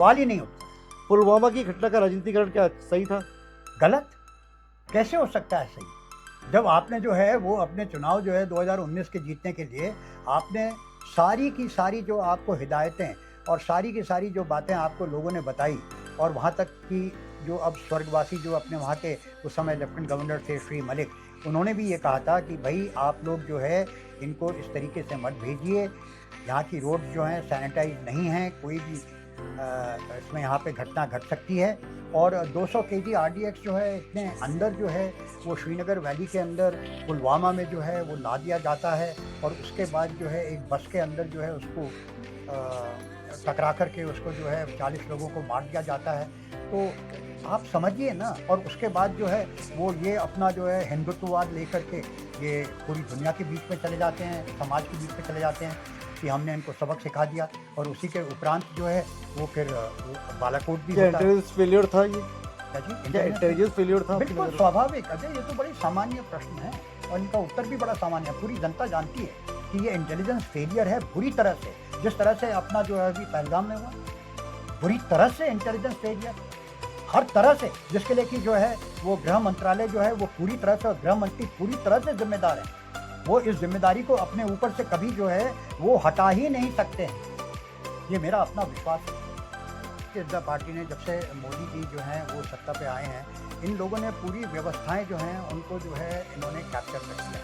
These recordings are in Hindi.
सवाल ही नहीं उठता। पुलवामा की घटना का राजनीतिकरण क्या सही था? गलत कैसे हो सकता है सही? जब आपने जो है वो अपने चुनाव जो है 2019 के जीतने के लिए आपने सारी की सारी जो आपको हिदायतें और सारी की सारी जो बातें आपको लोगों ने बताई, और वहाँ तक कि जो अब स्वर्गवासी जो अपने वहाँ के उस समय लेफ्टिनेंट गवर्नर थे श्री मलिक, उन्होंने भी ये कहा था कि भई आप लोग जो है इनको इस तरीके से मत भेजिए, यहाँ की रोड्स जो हैं सैनिटाइज़ नहीं हैं, कोई भी इसमें यहाँ पे घटना घट सकती है। और 200 केजी आरडीएक्स जो है इतने अंदर जो है वो श्रीनगर वैली के अंदर पुलवामा में जो है वो ला दिया जाता है, और उसके बाद जो है एक बस के अंदर जो है उसको टकरा कर के उसको जो है 40 लोगों को मार दिया जाता है। तो आप समझिए ना, और उसके बाद जो है वो ये अपना जो है हिंदुत्ववाद लेकर के ये पूरी दुनिया के बीच में चले जाते हैं, समाज के बीच में चले जाते हैं कि हमने इनको सबक सिखा दिया, और उसी के उपरांत जो है वो फिर वो बालाकोट भी क्या होता है। इंटेलिजेंस फेलियर था ये? क्या जी? क्या इंटेलिजेंस फेलियर था आपकी बिल्कुल नज़र में? स्वाभाविक अजय, ये तो बड़ी सामान्य प्रश्न है और इनका उत्तर भी बड़ा सामान्य है। पूरी जनता जानती है कि ये इंटेलिजेंस फेलियर है बुरी तरह से, जिस तरह से अपना जो है अभी पहलगाम में हुआ, बुरी तरह से इंटेलिजेंस फेलियर, हर तरह से, जिसके लिए कि जो है वो गृह मंत्रालय जो है वो पूरी तरह से और गृह मंत्री पूरी तरह से जिम्मेदार है। वो इस जिम्मेदारी को अपने ऊपर से कभी जो है वो हटा ही नहीं सकते हैं, ये मेरा अपना विश्वास है। भारतीय जनता पार्टी ने जब से मोदी जी जो हैं वो सत्ता पे आए हैं, इन लोगों ने पूरी व्यवस्थाएं जो हैं उनको जो है इन्होंने कैप्चर कर लिया,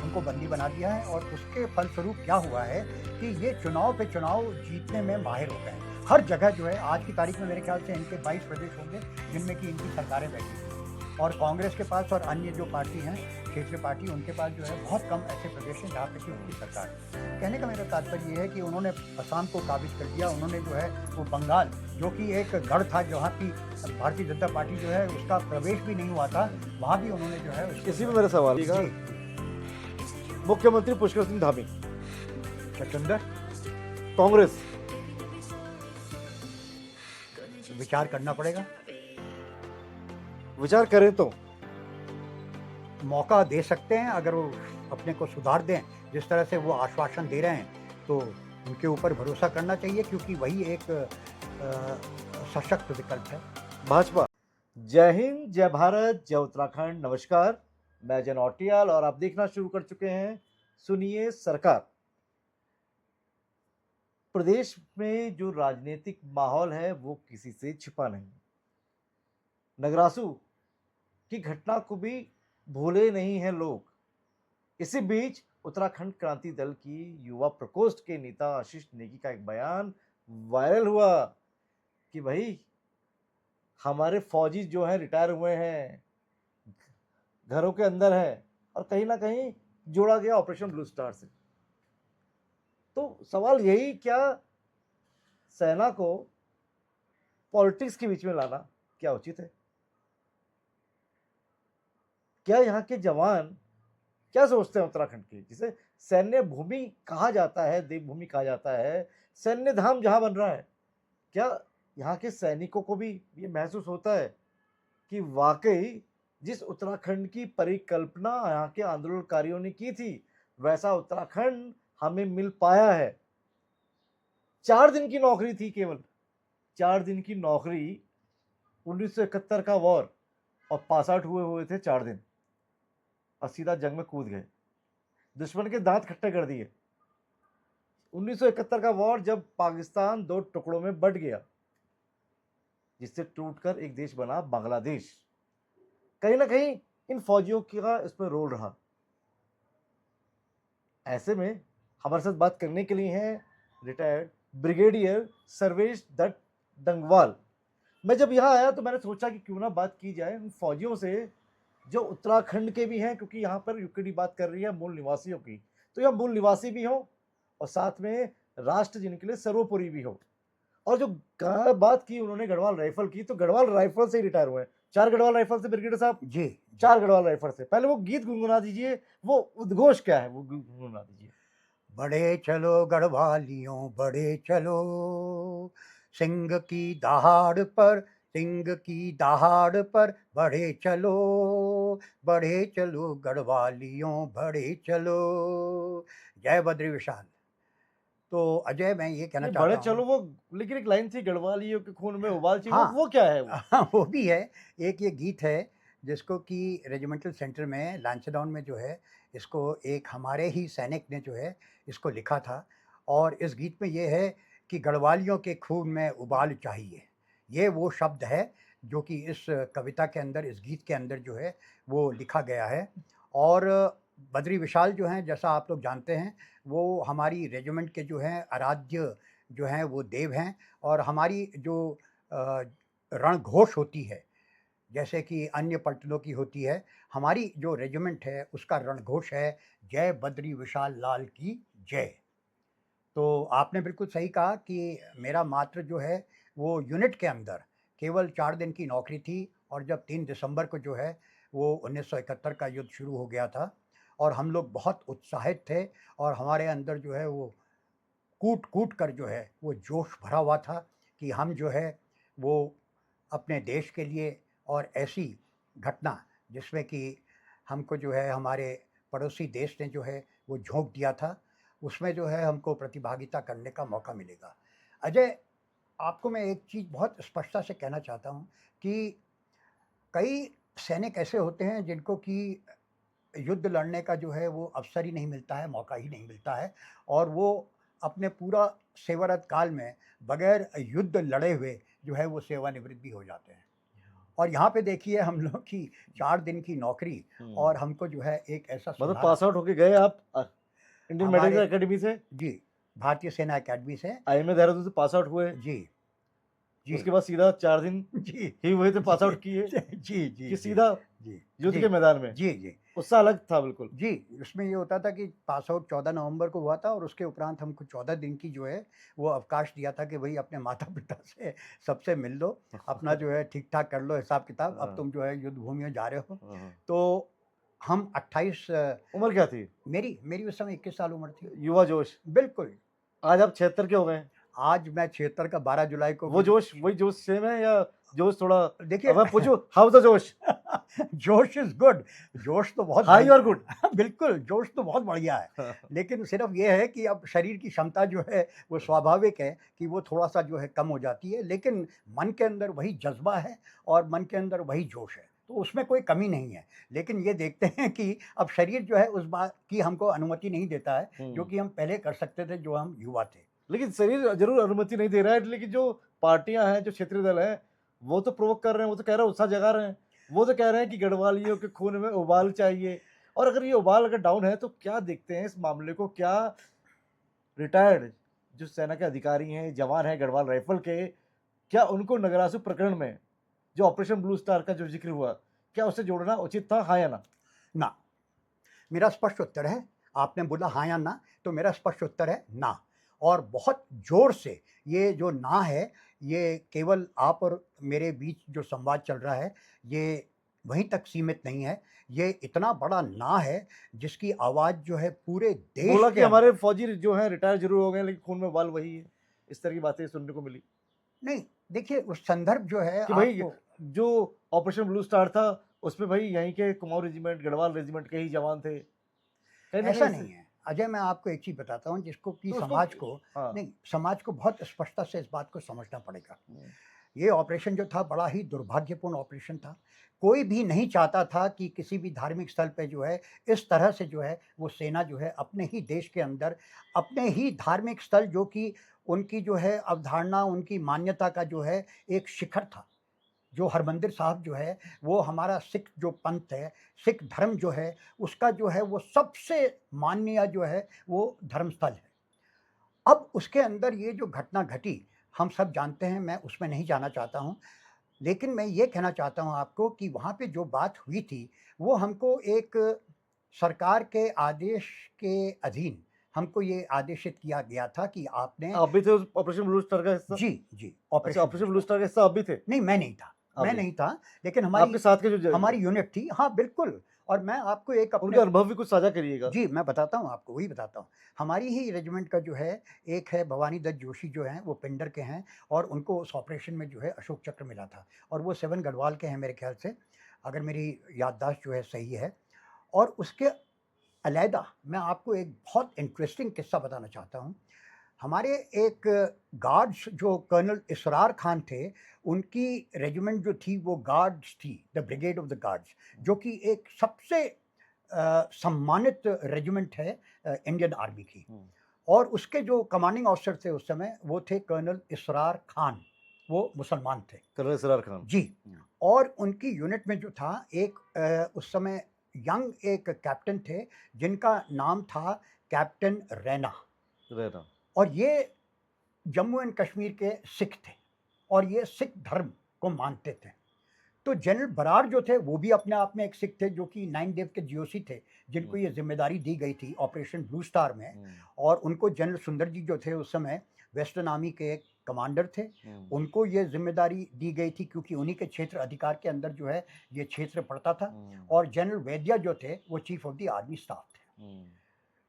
उनको बंदी बना दिया है, और उसके फलस्वरूप क्या हुआ है कि ये चुनाव पे चुनाव जीतने में माहिर हो गए हैं। हर जगह जो है आज की तारीख में मेरे ख्याल से इनके 22 प्रदेश होंगे जिनमें कि इनकी सरकारें बैठी हैं, और कांग्रेस के पास और अन्य जो पार्टी हैं क्षेत्रीय पार्टी, उनके पास जो है बहुत कम ऐसे प्रदेश हैं जहाँ पे कि उनकी सरकार है। कहने का मेरा तात्पर्य ये है कि उन्होंने असम को काबिज कर दिया, उन्होंने जो है वो बंगाल जो कि एक गढ़ था जहाँ की भारतीय जनता पार्टी जो है उसका प्रवेश भी नहीं हुआ था, वहाँ भी उन्होंने जो है इसी में मेरा सवाल जी, था। मुख्यमंत्री पुष्कर सिंह धामी, चकुंदर कांग्रेस। विचार करना पड़ेगा, विचार करें तो मौका दे सकते हैं अगर वो अपने को सुधार दें, जिस तरह से वो आश्वासन दे रहे हैं तो उनके ऊपर भरोसा करना चाहिए, क्योंकि वही एक सशक्त विकल्प है। भाजपा। जय हिंद, जय भारत, जय उत्तराखंड। नमस्कार, मैं जन औटियाल और आप देखना शुरू कर चुके हैं सुनिए सरकार। प्रदेश में जो राजनीतिक माहौल है वो किसी से छिपा नहीं। नगरासू की घटना को भी भूले नहीं हैं लोग। इसी बीच उत्तराखंड क्रांति दल की युवा प्रकोष्ठ के नेता आशीष नेगी का एक बयान वायरल हुआ कि भाई हमारे फौजी जो हैं रिटायर हुए हैं, घरों के अंदर है, और कहीं ना कहीं जोड़ा गया ऑपरेशन ब्लू स्टार से। तो सवाल यही, क्या सेना को पॉलिटिक्स के बीच में लाना क्या उचित है? क्या यहाँ के जवान क्या सोचते हैं उत्तराखंड की, जिसे सैन्य भूमि कहा जाता है, देवभूमि कहा जाता है, सैन्य धाम जहां बन रहा है, क्या यहाँ के सैनिकों को भी ये महसूस होता है कि वाकई जिस उत्तराखंड की परिकल्पना यहाँ के आंदोलनकारियों ने की थी वैसा उत्तराखंड हमें मिल पाया है? 4 दिन की नौकरी थी, केवल 4 दिन की नौकरी, 1971 का वॉर, और पास आउट हुए थे 4 दिन और सीधा जंग में कूद गए, दुश्मन के दांत खट्टे कर दिए। 1971 का वॉर जब पाकिस्तान 2 टुकड़ों में बट गया, जिससे टूटकर एक देश बना बांग्लादेश, कहीं ना कहीं इन फौजियों का इसमें रोल रहा। ऐसे में हमारे साथ बात करने के लिए हैं रिटायर्ड ब्रिगेडियर सर्वेश दत्त डंगवाल। मैं जब यहाँ आया तो मैंने सोचा कि क्यों ना बात की जाए उन फौजियों से जो उत्तराखंड के भी हैं, क्योंकि यहाँ पर यूकेडी बात कर रही है मूल निवासियों की, तो यहाँ मूल निवासी भी हो और साथ में राष्ट्र जिनके लिए सर्वोपरि भी हो। और जो बात की उन्होंने गढ़वाल राइफल की, तो गढ़वाल राइफल से ही रिटायर हुए हैं। 4 गढ़वाल राइफल से ब्रिगेडियर साहब जी, 4 गढ़वाल राइफल से। पहले वो गीत गुनगुना दीजिए, वो उद्घोष क्या है वो गुनगुना दीजिए। बड़े चलो गढ़वालियों बड़े चलो, सिंह की दहाड़ पर, सिंह की दहाड़ पर बढ़े चलो गढ़वालियों बढ़े चलो। जय बद्री विशाल। तो अजय मैं ये कहना नहीं चाहता बड़े हूँ चलो वो, लेकिन एक लाइन थी गढ़वालियों के खून में उबाल चाहिए, हाँ वो क्या है वो? हाँ, वो भी है। एक ये गीत है जिसको कि रेजिमेंटल सेंटर में लैंसडाउन में जो है इसको एक हमारे ही सैनिक ने जो है इसको लिखा था और इस गीत में ये है कि गढ़वालियों के खून में उबाल चाहिए। ये वो शब्द है जो कि इस कविता के अंदर, इस गीत के अंदर जो है वो लिखा गया है। और बद्री विशाल जो हैं, जैसा आप लोग जानते हैं, वो हमारी रेजिमेंट के जो हैं आराध्य जो हैं वो देव हैं और हमारी जो अ, रणघोष होती है, जैसे कि अन्य पलटनों की होती है, हमारी जो रेजिमेंट है उसका रणघोष है, जय बद्री विशाल लाल की जय। तो आपने बिल्कुल सही कहा कि मेरा मात्र जो है वो यूनिट के अंदर केवल 4 दिन की नौकरी थी और जब 3 दिसंबर को जो है वो 1971 का युद्ध शुरू हो गया था और हम लोग बहुत उत्साहित थे और हमारे अंदर जो है वो कूट-कूट कर जो है वो जोश भरा हुआ था कि हम जो है वो अपने देश के लिए और ऐसी घटना जिसमें कि हमको जो है हमारे पड़ोसी देश ने जो है वो झोंक दिया था, उसमें जो है हमको प्रतिभागिता करने का मौका मिलेगा। अजय, आपको मैं एक चीज़ बहुत स्पष्टता से कहना चाहता हूँ कि कई सैनिक ऐसे होते हैं जिनको कि युद्ध लड़ने का जो है वो अवसर ही नहीं मिलता है, मौका ही नहीं मिलता है और वो अपने पूरा सेवारत काल में बगैर युद्ध लड़े हुए जो है वो सेवानिवृत्त भी हो जाते हैं। और यहाँ पे देखिए हम लोग की 4 दिन की नौकरी और हमको जो है एक ऐसा मतलब सुनहरा पास आउट होके गए आप इंडियन मेडिकल हमारे एकेडमी से, जी, भारतीय सेना अकेडमी से आईएमए देहरादून से पास आउट हुए, जी, जी, उसके बाद सीधा 4 दिन जी, ही हुए थे पास जी, आउट किए जी, जी, कि जी, सीधा जी, युद्ध जी, के मैदान में? जी, जी। उससे अलग था बिल्कुल। जी, उसमें ये होता था कि पास आउट 14 नवंबर को हुआ था और उसके उपरांत हमको 14 दिन की जो है वो अवकाश दिया था कि भई अपने माता-पिता से सबसे मिल लो, अपना जो है ठीक-ठाक कर लो हिसाब-किताब, अब हाँ, तुम जो है युद्ध भूमि में जा रहे हो। हाँ, हाँ। तो हम 28 उम्र क्या थी? मेरी उस समय 21 साल उम्र थी। युवा जोश। बिल्कुल, आज आप 76 के हो गए हैं। आज मैं 76 का 12 जुलाई को वो भी जोश, वही जोश सेम है या जोश थोड़ा, देखिए अब मैं पूछूं हाउ द जोश? जोश इज़ गुड, जोश तो बहुत हाई और गुड? बिल्कुल, जोश तो बहुत बढ़िया है। लेकिन सिर्फ़ ये है कि अब शरीर की क्षमता जो है वो स्वाभाविक है कि वो थोड़ा-सा जो है कम हो जाती है, लेकिन मन के अंदर वही जज़्बा है और मन के अंदर वही जोश है, तो उसमें कोई कमी नहीं है। लेकिन ये देखते हैं कि अब शरीर जो है उस बात की हमको अनुमति नहीं देता है, जो कि हम पहले कर सकते थे, जो हम युवा थे। लेकिन शरीर ज़रूर अनुमति नहीं दे रहा है, लेकिन जो पार्टियाँ हैं, जो क्षेत्रीय दल हैं, वो तो प्रोवोक कर रहे हैं, वो तो कह रहे हैं उत्साह जगा रहे हैं। वो तो कह रहे हैं कि गढ़वालियों के खून में उबाल चाहिए, और अगर ये उबाल अगर डाउन है तो क्या देखते हैं इस मामले को? क्या रिटायर्ड जो सेना के अधिकारी हैं, जवान हैं गढ़वाल राइफल के, क्या उनको नगरासु प्रकरण में जो ऑपरेशन ब्लू स्टार का जो ज़िक्र हुआ, क्या उससे जोड़ना उचित था, हाँ या ना? ना, मेरा स्पष्ट उत्तर है, आपने बोला हाँ या ना, तो मेरा स्पष्ट उत्तर है ना। और बहुत ज़ोर से ये जो ना है, ये केवल आप और मेरे बीच जो संवाद चल रहा है, ये वहीं तक सीमित नहीं है। ये इतना बड़ा ना है, जिसकी आवाज़ जो है पूरे देश बोला के कि हमारे अंदर फौजी जो हैं रिटायर ज़रूर हो गए हैं, लेकिन खून में उबाल वही है। इस तरह की बातें सुनने को मिली नहीं, देखिए उस संदर्भ जो है कि भाई आपको जो ऑपरेशन ब्लू स्टार था, उसमें भाई यहीं के कुमाऊँ रेजिमेंट, गढ़वाल रेजिमेंट के ही जवान थे। कहीं न कहीं ऐसा इससे नहीं है। अजय, मैं आपको एक चीज़ बताता हूँ जिसको कि तो उसको समाज को हाँ। नहीं, समाज को बहुत स्पष्टता से इस बात को समझना पड़ेगा। हुँ। ये ऑपरेशन जो था बड़ा ही दुर्भाग्यपूर्ण ऑपरेशन था। कोई भी नहीं चाहता था कि किसी भी धार्मिक स्थल पे जो है इस तरह से जो है वो सेना जो है अपने ही देश के अंदर, अपने ही धार्मिक स्थल जो कि उनकी जो है अवधारणा, उनकी मान्यता का जो है एक शिखर था। जो हरमंदिर साहब जो है वो हमारा सिख जो पंथ है, सिख धर्म जो है उसका जो है वो सबसे मान्य जो है वो धर्मस्थल है। अब उसके अंदर ये जो घटना घटी, हम सब जानते हैं, मैं उसमें नहीं जाना चाहता हूँ। लेकिन मैं ये कहना चाहता हूँ आपको कि वहाँ पे जो बात हुई थी, वो हमको एक सरकार के आदेश के अधीन हमको ये आदेशित किया गया था कि आपने आप भी थे उस ऑपरेशन ब्लू स्टार का हिस्सा? जी, जी, अच्छा, operation operation blue blue star. Star का हिस्सा आप भी थे? नहीं, मैं नहीं था, आप मैं भी। नहीं था, लेकिन आपके साथ के जो हमारी यूनिट थी हाँ, बिल्कुल। और मैं आपको एक उनके अपने अनुभव भी कुछ साझा करिएगा। जी, मैं बताता हूँ आपको, वही बताता हूँ। हमारी ही रेजिमेंट का जो है, एक है भवानी दत्त जोशी जो हैं, वो पिंडर के हैं और उनको उस ऑपरेशन में जो है अशोक चक्र मिला था और वो 7 गढ़वाल के हैं मेरे ख़्याल से, अगर मेरी याददाश्त जो है सही है। और उसके अलहदा मैं आपको एक बहुत इंटरेस्टिंग किस्सा बताना चाहता हूँ। हमारे एक गार्ड्स जो कर्नल इसरार खान थे, उनकी रेजिमेंट जो थी वो गार्ड्स थी, the brigade of the guards, जो कि एक सबसे सम्मानित रेजिमेंट है इंडियन आर्मी की। हम्म, और उसके जो कमांडिंग ऑफिसर थे उस समय वो थे कर्नल इसरार खान, वो मुसलमान थे कर्नल इसरार खान। जी। और उनकी यूनिट में जो था एक उस समय यंग एक कैप्टन थे जिनका नाम था कैप्टन रैना, रहना। और ये जम्मू एंड कश्मीर के सिख थे और ये सिख धर्म को मानते थे। तो जनरल बरार जो थे वो भी अपने आप में एक सिख थे, जो कि 9 देव के जीओसी थे, जिनको ये जिम्मेदारी दी गई थी ऑपरेशन ब्लू स्टार में। और उनको जनरल सुंदर जी जो थे उस समय वेस्टर्न आर्मी के एक कमांडर थे, उनको ये जिम्मेदारी दी गई थी क्योंकि उन्हीं के क्षेत्र अधिकार के अंदर जो है ये क्षेत्र पड़ता था। और जनरल वैद्या जो थे वो chief of the army staff थे।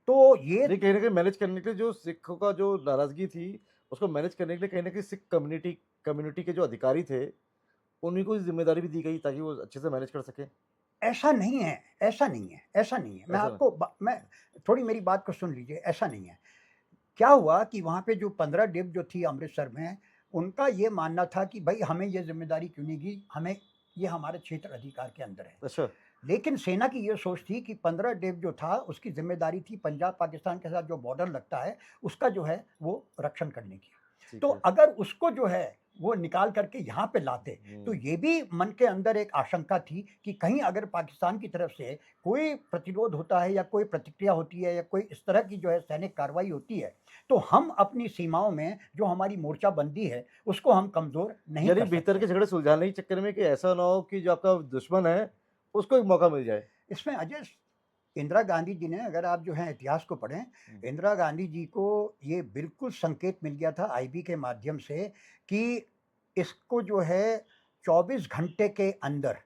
तो ये कहीं ना कहीं मैनेज करने के लिए जो सिखों का जो नाराजगी थी उसको मैनेज करने के लिए कहीं ना कहीं सिख कम्युनिटी के जो अधिकारी थे उन्हीं को जिम्मेदारी भी दी गई ताकि वो अच्छे से मैनेज कर सके। ऐसा नहीं है, ऐसा नहीं है, ऐसा नहीं है। मैं ऐसा आपको मैं थोड़ी मेरी बात को सुन लीजिए, ऐसा नहीं है। क्या हुआ कि वहाँ पे जो 15 डिव जो थी अमृतसर में, उनका ये मानना था कि भाई हमें ये जिम्मेदारी क्यों नहीं दी, हमें ये हमारे क्षेत्र अधिकार के अंदर है। अच्छा। लेकिन सेना की ये सोच थी कि 15 डिव जो था उसकी जिम्मेदारी थी पंजाब पाकिस्तान के साथ जो बॉर्डर लगता है उसका जो है वो रक्षण करने की। ठीक तो है। अगर उसको जो है वो निकाल करके यहाँ पे लाते तो ये भी मन के अंदर एक आशंका थी कि कहीं अगर पाकिस्तान की तरफ से कोई प्रतिरोध होता है या कोई प्रतिक्रिया होती है या कोई इस तरह की जो है सैनिक कार्रवाई होती है तो हम अपनी सीमाओं में जो हमारी मोर्चाबंदी है उसको हम कमजोर नहीं यानी कर भीतर सकते। के झगड़े सुलझाने के चक्कर में कि ऐसा ना हो कि जो आपका दुश्मन है उसको एक मौका मिल जाए। इसमें अजय इंदिरा गांधी जी ने, अगर आप जो है इतिहास को पढ़ें, इंदिरा गांधी जी को ये बिल्कुल संकेत मिल गया था आईबी के माध्यम से कि इसको जो है 24 घंटे के अंदर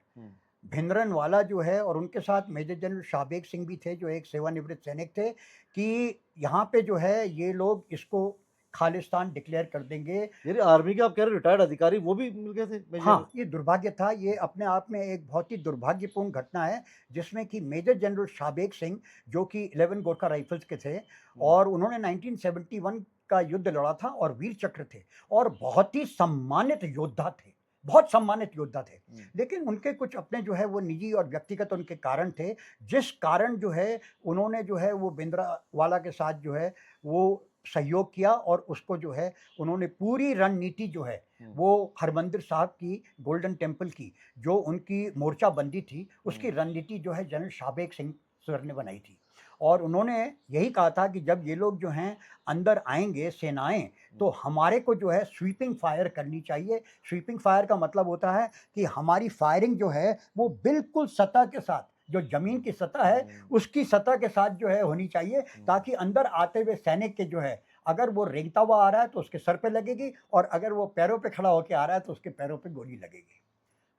भिंद्रनवाला जो है और उनके साथ मेजर जनरल शाहबेग सिंह भी थे जो एक सेवानिवृत्त सैनिक थे कि यहाँ पे जो है ये लोग इसको खालिस्तान डिक्लेयर कर देंगे। यानी आर्मी के आप कह रहे रिटायर्ड अधिकारी वो भी मिल गए थे मेजर? हाँ, ये दुर्भाग्य था, ये अपने आप में एक बहुत ही दुर्भाग्यपूर्ण घटना है जिसमें कि मेजर जनरल शाहबेग सिंह जो कि 11 गोरखा राइफल्स के थे और उन्होंने 1971 का युद्ध लड़ा था और वीर चक्र थे और बहुत ही सम्मानित योद्धा थे, बहुत सम्मानित योद्धा थे। लेकिन उनके कुछ अपने जो है वो निजी और व्यक्तिगत उनके कारण थे, जिस कारण जो है उन्होंने जो है वो भिंद्रनवाला के साथ जो है वो सहयोग किया और उसको जो है उन्होंने पूरी रणनीति जो है वो हरमंदिर साहब की गोल्डन टेम्पल की जो उनकी मोर्चाबंदी थी उसकी रणनीति जो है जनरल शाहबेग सिंह सर ने बनाई थी। और उन्होंने यही कहा था कि जब ये लोग जो हैं अंदर आएंगे सेनाएं तो हमारे को जो है स्वीपिंग फायर करनी चाहिए। स्वीपिंग फायर का मतलब होता है कि हमारी फायरिंग जो है वो बिल्कुल सतह के साथ, जो जमीन की सतह है उसकी सतह के साथ जो है होनी चाहिए ताकि अंदर आते हुए सैनिक के जो है अगर वो रेंगता हुआ आ रहा है तो उसके सर पे लगेगी और अगर वो पैरों पे खड़ा होकर आ रहा है तो उसके पैरों पे गोली लगेगी।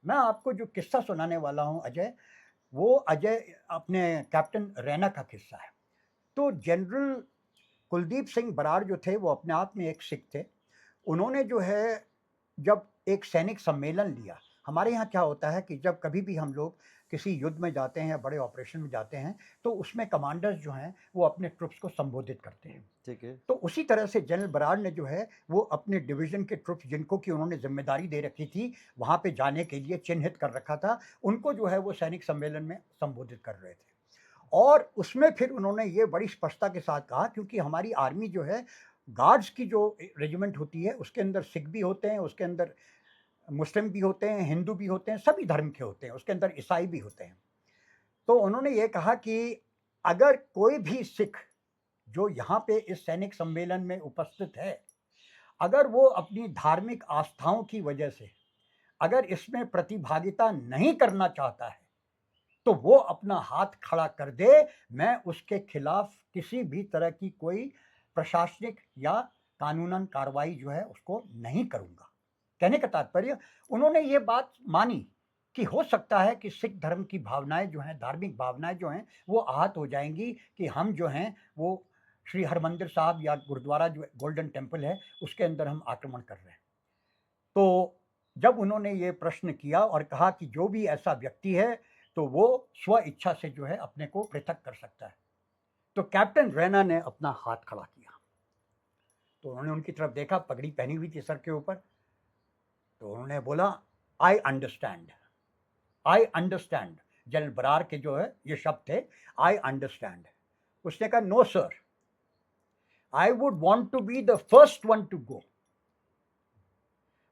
मैं आपको जो किस्सा सुनाने वाला हूं अजय, वो अजय अपने कैप्टन रैना का किस्सा है। तो जनरल कुलदीप सिंह बराड़ जो थे वो अपने आप में एक सिख थे। उन्होंने जो है जब एक सैनिक सम्मेलन लिया, हमारे यहाँ क्या होता है कि जब कभी भी हम लोग किसी युद्ध में जाते हैं या बड़े ऑपरेशन में जाते हैं तो उसमें कमांडर्स जो हैं वो अपने ट्रुप्स को संबोधित करते हैं। ठीक है। तो उसी तरह से जनरल बराड़ ने जो है वो अपने डिवीजन के ट्रुप्स जिनको कि उन्होंने जिम्मेदारी दे रखी थी वहाँ पे जाने के लिए चिन्हित कर रखा था, उनको जो है वो सैनिक सम्मेलन में संबोधित कर रहे थे। और उसमें फिर उन्होंने ये बड़ी स्पष्टता के साथ कहा क्योंकि हमारी आर्मी जो है गार्ड्स की जो रेजिमेंट होती है उसके अंदर सिख भी होते हैं, उसके अंदर मुस्लिम भी होते हैं, हिंदू भी होते हैं, सभी धर्म के होते हैं, उसके अंदर ईसाई भी होते हैं। तो उन्होंने ये कहा कि अगर कोई भी सिख जो यहाँ पे इस सैनिक सम्मेलन में उपस्थित है, अगर वो अपनी धार्मिक आस्थाओं की वजह से अगर इसमें प्रतिभागिता नहीं करना चाहता है तो वो अपना हाथ खड़ा कर दे, मैं उसके खिलाफ किसी भी तरह की कोई प्रशासनिक या कानूनन कार्रवाई जो है उसको नहीं करूंगा। कहने का तात्पर्य उन्होंने ये बात मानी कि हो सकता है कि सिख धर्म की भावनाएं जो हैं, धार्मिक भावनाएं जो हैं वो आहत हो जाएंगी कि हम जो हैं वो श्री हरमंदिर साहब या गुरुद्वारा जो गोल्डन टेम्पल है उसके अंदर हम आक्रमण कर रहे हैं। तो जब उन्होंने ये प्रश्न किया और कहा कि जो भी ऐसा व्यक्ति है तो वो स्व इच्छा से जो है अपने को पृथक कर सकता है, तो कैप्टन रैना ने अपना हाथ खड़ा किया तो उन्होंने उनकी तरफ देखा, पगड़ी पहनी हुई थी सर के ऊपर, तो उन्होंने बोला, I understand, I understand. General Brar के जो है ये शब्द थे, आई अंडरस्टैंड। उसने कहा, no sir, I would want to be the first one to go.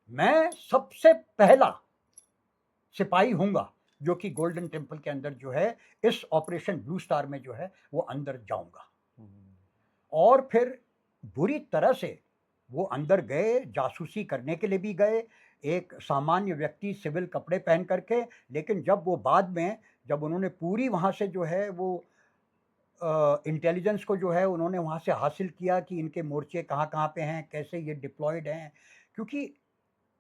मैं सबसे पहला सिपाही हूंगा जो कि गोल्डन टेम्पल के अंदर जो है इस ऑपरेशन ब्लू स्टार में जो है वो अंदर जाऊंगा। और फिर बुरी तरह से वो अंदर गए, जासूसी करने के लिए भी गए, एक सामान्य व्यक्ति सिविल कपड़े पहन करके। लेकिन जब वो बाद में, जब उन्होंने पूरी वहाँ से जो है वो इंटेलिजेंस को जो है उन्होंने वहाँ से हासिल किया कि इनके मोर्चे कहाँ कहाँ पे हैं, कैसे ये डिप्लॉयड हैं, क्योंकि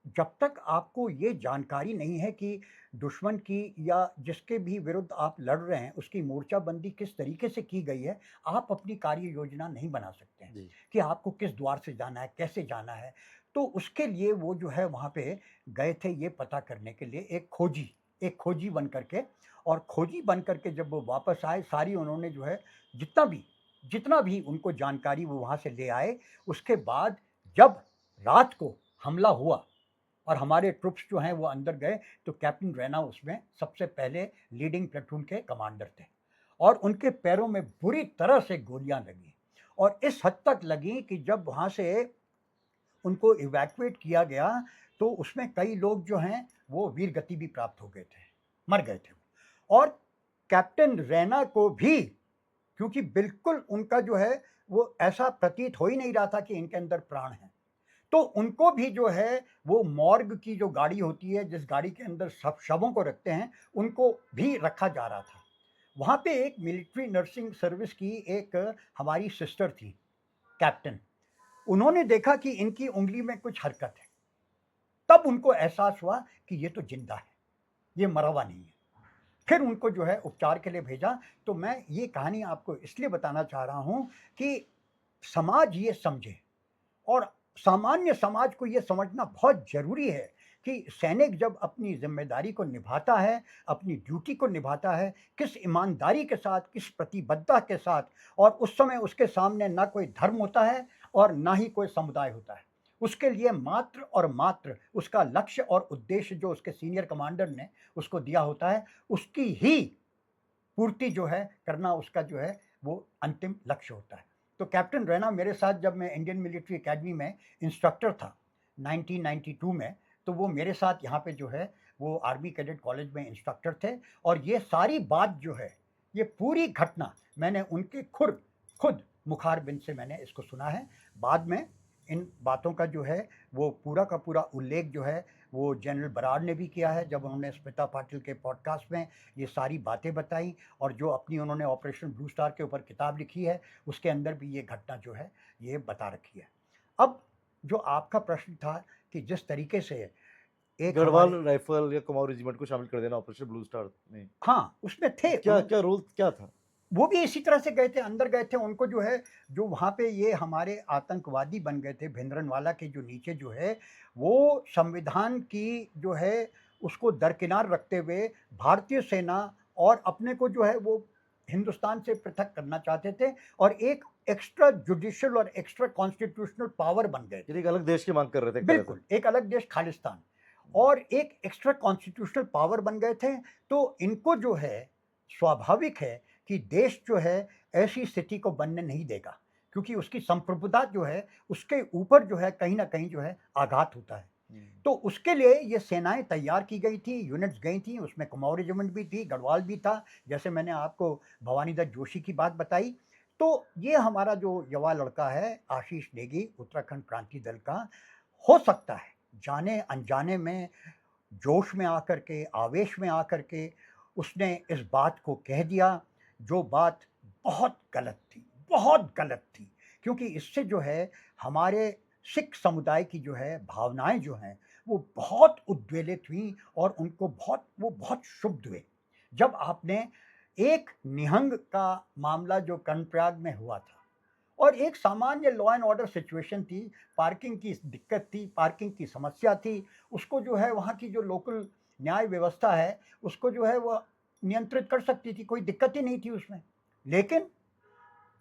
जब तक आपको ये जानकारी नहीं है कि दुश्मन की या जिसके भी विरुद्ध आप लड़ रहे हैं उसकी मोर्चाबंदी किस तरीके से की गई है, आप अपनी कार्य योजना नहीं बना सकते हैं जी। कि आपको किस द्वार से जाना है, कैसे जाना है। तो उसके लिए वो जो है वहाँ पे गए थे ये पता करने के लिए, एक खोजी बन करके। और खोजी बन करके जब वो वापस आए, सारी उन्होंने जो है जितना भी उनको जानकारी वो वहाँ से ले आए। उसके बाद जब रात को हमला हुआ और हमारे ट्रुप्स जो हैं वो अंदर गए, तो कैप्टन रैना उसमें सबसे पहले लीडिंग प्लेटून के कमांडर थे और उनके पैरों में बुरी तरह से गोलियां लगी। और इस हद तक लगी कि जब वहाँ से उनको इवैक्यूएट किया गया तो उसमें कई लोग जो हैं वो वीर गति भी प्राप्त हो गए थे, मर गए थे। और कैप्टन रैना को भी, क्योंकि बिल्कुल उनका जो है वो ऐसा प्रतीत हो ही नहीं रहा था कि इनके अंदर प्राण है, तो उनको भी जो है वो मॉर्ग की जो गाड़ी होती है, जिस गाड़ी के अंदर सब शवों को रखते हैं, उनको भी रखा जा रहा था। वहाँ पे एक मिलिट्री नर्सिंग सर्विस की एक हमारी सिस्टर थी, कैप्टन। उन्होंने देखा कि इनकी उंगली में कुछ हरकत है, तब उनको एहसास हुआ कि ये तो जिंदा है, ये मरा हुआ नहीं है। फिर उनको जो है उपचार के लिए भेजा। तो मैं ये कहानी आपको इसलिए बताना चाह रहा हूँ कि समाज ये समझे, और सामान्य समाज को ये समझना बहुत ज़रूरी है कि सैनिक जब अपनी ज़िम्मेदारी को निभाता है, अपनी ड्यूटी को निभाता है, किस ईमानदारी के साथ, किस प्रतिबद्धता के साथ, और उस समय उसके सामने ना कोई धर्म होता है और ना ही कोई समुदाय होता है। उसके लिए मात्र और मात्र उसका लक्ष्य और उद्देश्य जो उसके सीनियर कमांडर ने उसको दिया होता है, उसकी ही पूर्ति जो है करना उसका जो है वो अंतिम लक्ष्य होता है। तो कैप्टन रैना मेरे साथ, जब मैं इंडियन मिलिट्री एकेडमी में इंस्ट्रक्टर था 1992 में, तो वो मेरे साथ यहाँ पे जो है वो आर्मी कैडेट कॉलेज में इंस्ट्रक्टर थे। और ये सारी बात जो है, ये पूरी घटना मैंने उनके खुद मुखारबिंद से मैंने इसको सुना है। बाद में इन बातों का जो है वो पूरा का पूरा उल्लेख जो है वो जनरल बराड़ ने भी किया है, जब उन्होंने स्मिता पाटिल के पॉडकास्ट में ये सारी बातें बताई। और जो अपनी उन्होंने ऑपरेशन ब्लू स्टार के ऊपर किताब लिखी है, उसके अंदर भी ये घटना जो है ये बता रखी है। अब जो आपका प्रश्न था कि जिस तरीके से एक गढ़वाल राइफल या कुमाऊं रेजिमेंट को शामिल कर देना ऑपरेशन ब्लू स्टार में, हाँ, उसमें थे। क्या रोल क्या था? वो भी इसी तरह से गए थे, अंदर गए थे। उनको जो है, जो वहाँ पे ये हमारे आतंकवादी बन गए थे भिंद्रनवाला के जो नीचे जो है, वो संविधान की जो है उसको दरकिनार रखते हुए भारतीय सेना और अपने को जो है वो हिंदुस्तान से पृथक करना चाहते थे और एक एक्स्ट्रा जुडिशियल और एक्स्ट्रा कॉन्स्टिट्यूशनल पावर बन गए थे। एक अलग देश की मांग कर रहे थे एक तरह से। बिल्कुल, एक अलग देश खालिस्तान, और एक एक्स्ट्रा कॉन्स्टिट्यूशनल पावर बन गए थे। तो इनको जो है स्वाभाविक है कि देश जो है ऐसी स्थिति को बनने नहीं देगा, क्योंकि उसकी संप्रभुता जो है उसके ऊपर जो है कहीं ना कहीं जो है आघात होता है। तो उसके लिए ये सेनाएं तैयार की गई थी, यूनिट्स गई थी, उसमें कुमाऊं रेजिमेंट भी थी, गढ़वाल भी था, जैसे मैंने आपको भवानी दत्त जोशी की बात बताई। तो ये हमारा जो युवा लड़का है आशीष नेगी, उत्तराखंड क्रांति दल का, हो सकता है जाने अनजाने में, जोश में आकर के, आवेश में आकर के उसने इस बात को कह दिया, जो बात बहुत गलत थी। क्योंकि इससे जो है हमारे सिख समुदाय की जो है भावनाएं जो हैं वो बहुत उद्वेलित हुई और उनको वो बहुत क्षुब्ध हुए। जब आपने एक निहंग का मामला जो कर्णप्रयाग में हुआ था, और एक सामान्य लॉ एंड ऑर्डर सिचुएशन थी, पार्किंग की दिक्कत थी, पार्किंग की समस्या थी, उसको जो है वहाँ की जो लोकल न्याय व्यवस्था है उसको जो है वो नियंत्रित कर सकती थी, कोई दिक्कत ही नहीं थी उसमें। लेकिन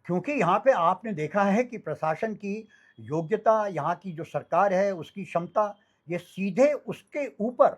क्योंकि यहाँ पे आपने देखा है कि प्रशासन की योग्यता, यहाँ की जो सरकार है उसकी क्षमता, ये सीधे उसके ऊपर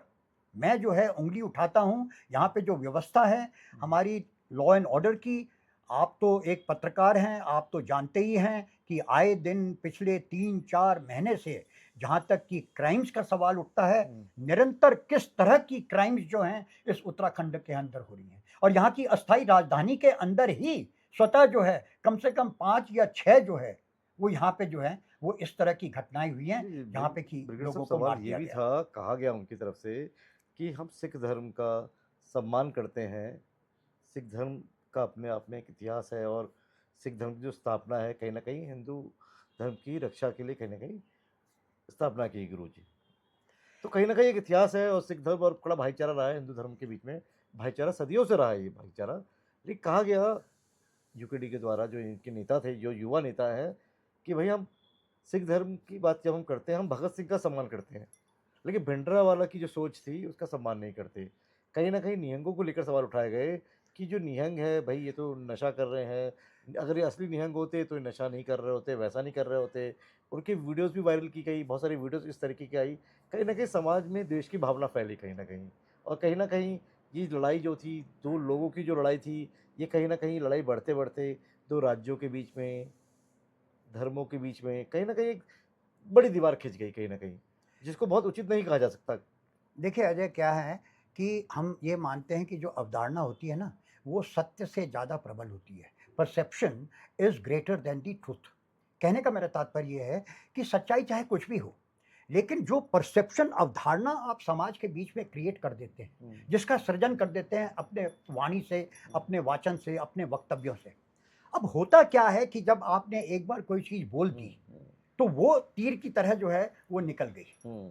मैं जो है उँगली उठाता हूँ। यहाँ पे जो व्यवस्था है हमारी लॉ एंड ऑर्डर की, आप तो एक पत्रकार हैं, आप तो जानते ही हैं कि आए दिन पिछले 3-4 महीने से जहाँ तक कि क्राइम्स का सवाल उठता है, निरंतर किस तरह की क्राइम्स जो हैं इस उत्तराखंड के अंदर हो रही हैं। और यहाँ की अस्थायी राजधानी के अंदर ही स्वतः जो है कम से कम 5 या 6 जो है वो यहाँ पे जो है वो इस तरह की घटनाएँ हुई हैं, जी, जहाँ पे कि ब्रिगेडियर लोगों साहब, को मार सवाल ये दिया भी गया। था, कहा गया उनकी तरफ से कि हम सिख धर्म का सम्मान करते हैं, सिख धर्म का अपने आप में एक इतिहास है और सिख धर्म की जो स्थापना है कहीं ना कहीं हिंदू धर्म की रक्षा के लिए कहीं ना कहीं स्थापना की गुरु जी। तो कहीं ना कहीं एक इतिहास है और सिख धर्म और बड़ा भाईचारा रहा है हिंदू धर्म के बीच में, भाईचारा सदियों से रहा है ये भाईचारा। लेकिन कहा गया यूकेडी के द्वारा, जो इनके नेता थे, जो युवा नेता है, कि भाई हम सिख धर्म की बात जब हम करते हैं हम भगत सिंह का सम्मान करते हैं, लेकिन भिंडरावाला की जो सोच थी उसका सम्मान नहीं करते। कहीं ना कहीं निहंगों को लेकर सवाल उठाए गए कि जो निहंग है भाई ये तो नशा कर रहे हैं, अगर ये असली निहंग होते तो ये नशा नहीं कर रहे होते, वैसा नहीं कर रहे होते। उनकी वीडियोस भी वायरल की गई, बहुत सारी वीडियोस इस तरीके की आई। कहीं ना कहीं समाज में देश की भावना फैली कहीं ना कहीं, और कहीं ना कहीं ये लड़ाई जो थी, दो लोगों की जो लड़ाई थी, ये कहीं ना कहीं लड़ाई बढ़ते बढ़ते दो राज्यों के बीच में, धर्मों के बीच में कहीं ना कहीं एक बड़ी दीवार खिंच गई कहीं ना कहीं, जिसको बहुत उचित नहीं कहा जा सकता। देखिए अजय, क्या है कि हम ये मानते हैं कि जो अवधारणा होती है ना, वो सत्य से ज़्यादा प्रबल होती है। Perception is greater than the truth. कहने का मेरा तात्पर्य ये है कि सच्चाई चाहे कुछ भी हो, लेकिन जो परसेप्शन अवधारणा आप समाज के बीच में क्रिएट कर देते हैं, जिसका सृजन कर देते हैं अपने वाणी से, अपने वाचन से, अपने वक्तव्यों से। अब होता क्या है कि जब आपने एक बार कोई चीज़ बोल दी, तो वो तीर की तरह जो है वो निकल गई।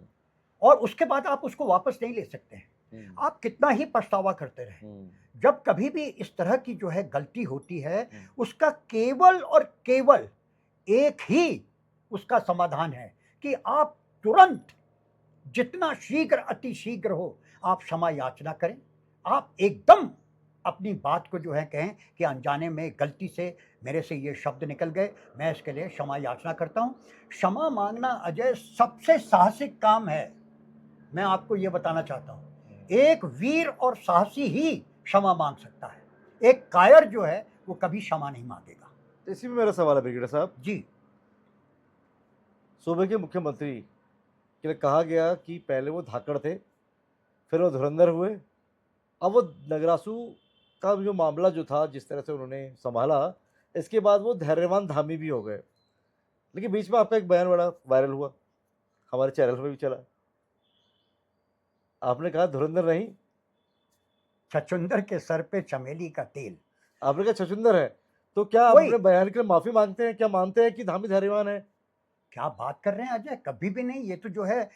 और उसके बाद आप उसको वापस नहीं ले सकते हैं। आप कितना ही पछतावा करते रहें, जब कभी भी इस तरह की जो है गलती होती है, उसका केवल और केवल एक ही उसका समाधान है कि आप तुरंत, जितना शीघ्र अति शीघ्र हो, आप क्षमा याचना करें। आप एकदम अपनी बात को जो है कहें कि अनजाने में गलती से मेरे से ये शब्द निकल गए, मैं इसके लिए क्षमा याचना करता हूँ। क्षमा मांगना अजय सबसे साहसिक काम है। मैं आपको ये बताना चाहता हूँ, एक वीर और साहसी ही क्षमा मांग सकता है। एक कायर जो है वो कभी क्षमा नहीं मांगेगा। तो इसी में मेरा सवाल है ब्रिगेडियर साहब, जी, सूबे के मुख्यमंत्री के लिए कहा गया कि पहले वो धाकड़ थे, फिर वो धुरंधर हुए, अब वो नगरासू का जो मामला जो था जिस तरह से उन्होंने संभाला, इसके बाद वो धैर्यवान धामी भी हो गए। लेकिन बीच में आपका एक बयान बड़ा वायरल हुआ, हमारे चैनल पर भी चला। आपने कहा धुरंधर नहीं, छछूंदर के सर पे चमेली का तेल। आपने कहा छछूंदर है। तो क्या आप वही। अपने बयान के लिए माफी मांगते हैं? क्या मानते हैं कि धामी धैर्यवान है? क्या बात कर रहे हैं अजय, कभी भी नहीं। ये तो जो है,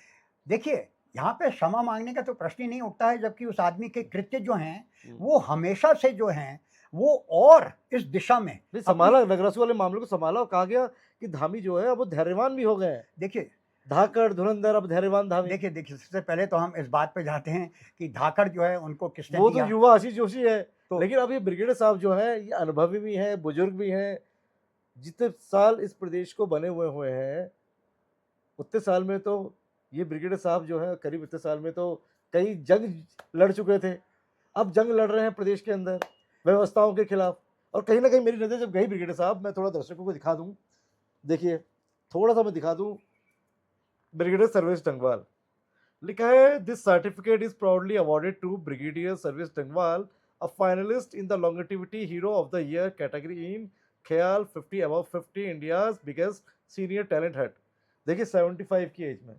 देखिए यहाँ पे क्षमा मांगने का तो प्रश्न ही नहीं उठता है, जबकि उस आदमी के कृत्य जो हैं वो हमेशा से जो हैं वो और इस दिशा में नहीं, संभाला, नगरासू वाले मामले को संभाला और कहा गया कि धामी जो है अब वो धैर्यवान भी हो गए हैं। देखिए धाकड़ धुरंधर अब धैर्यवान धामी। देखिए सबसे पहले तो हम इस बात पे जाते हैं कि धाकड़ जो है उनको किसने वो दिया। तो युवा आशीष जोशी है, तो लेकिन अब ये ब्रिगेडियर साहब जो है ये अनुभवी भी हैं, बुजुर्ग भी हैं। जितने साल इस प्रदेश को बने हुए हैं उतने साल में तो ये ब्रिगेडियर साहब जो है करीब इतने साल में तो कई जंग लड़ चुके थे। अब जंग लड़ रहे हैं प्रदेश के अंदर व्यवस्थाओं के खिलाफ। और कहीं ना कहीं मेरी नज़र जब गई ब्रिगेडियर साहब, मैं थोड़ा दर्शकों को दिखा दूं, देखिए थोड़ा सा मैं दिखा दूं, ब्रिगेडियर सर्वेश टंगवाल लिखा है, this certificate is proudly awarded to brigadier Sarvesh Tangwal, a finalist in the longevity hero of the year category in Khayal 50 above 50 India's biggest senior talent hunt. देखिए 75 की एज में,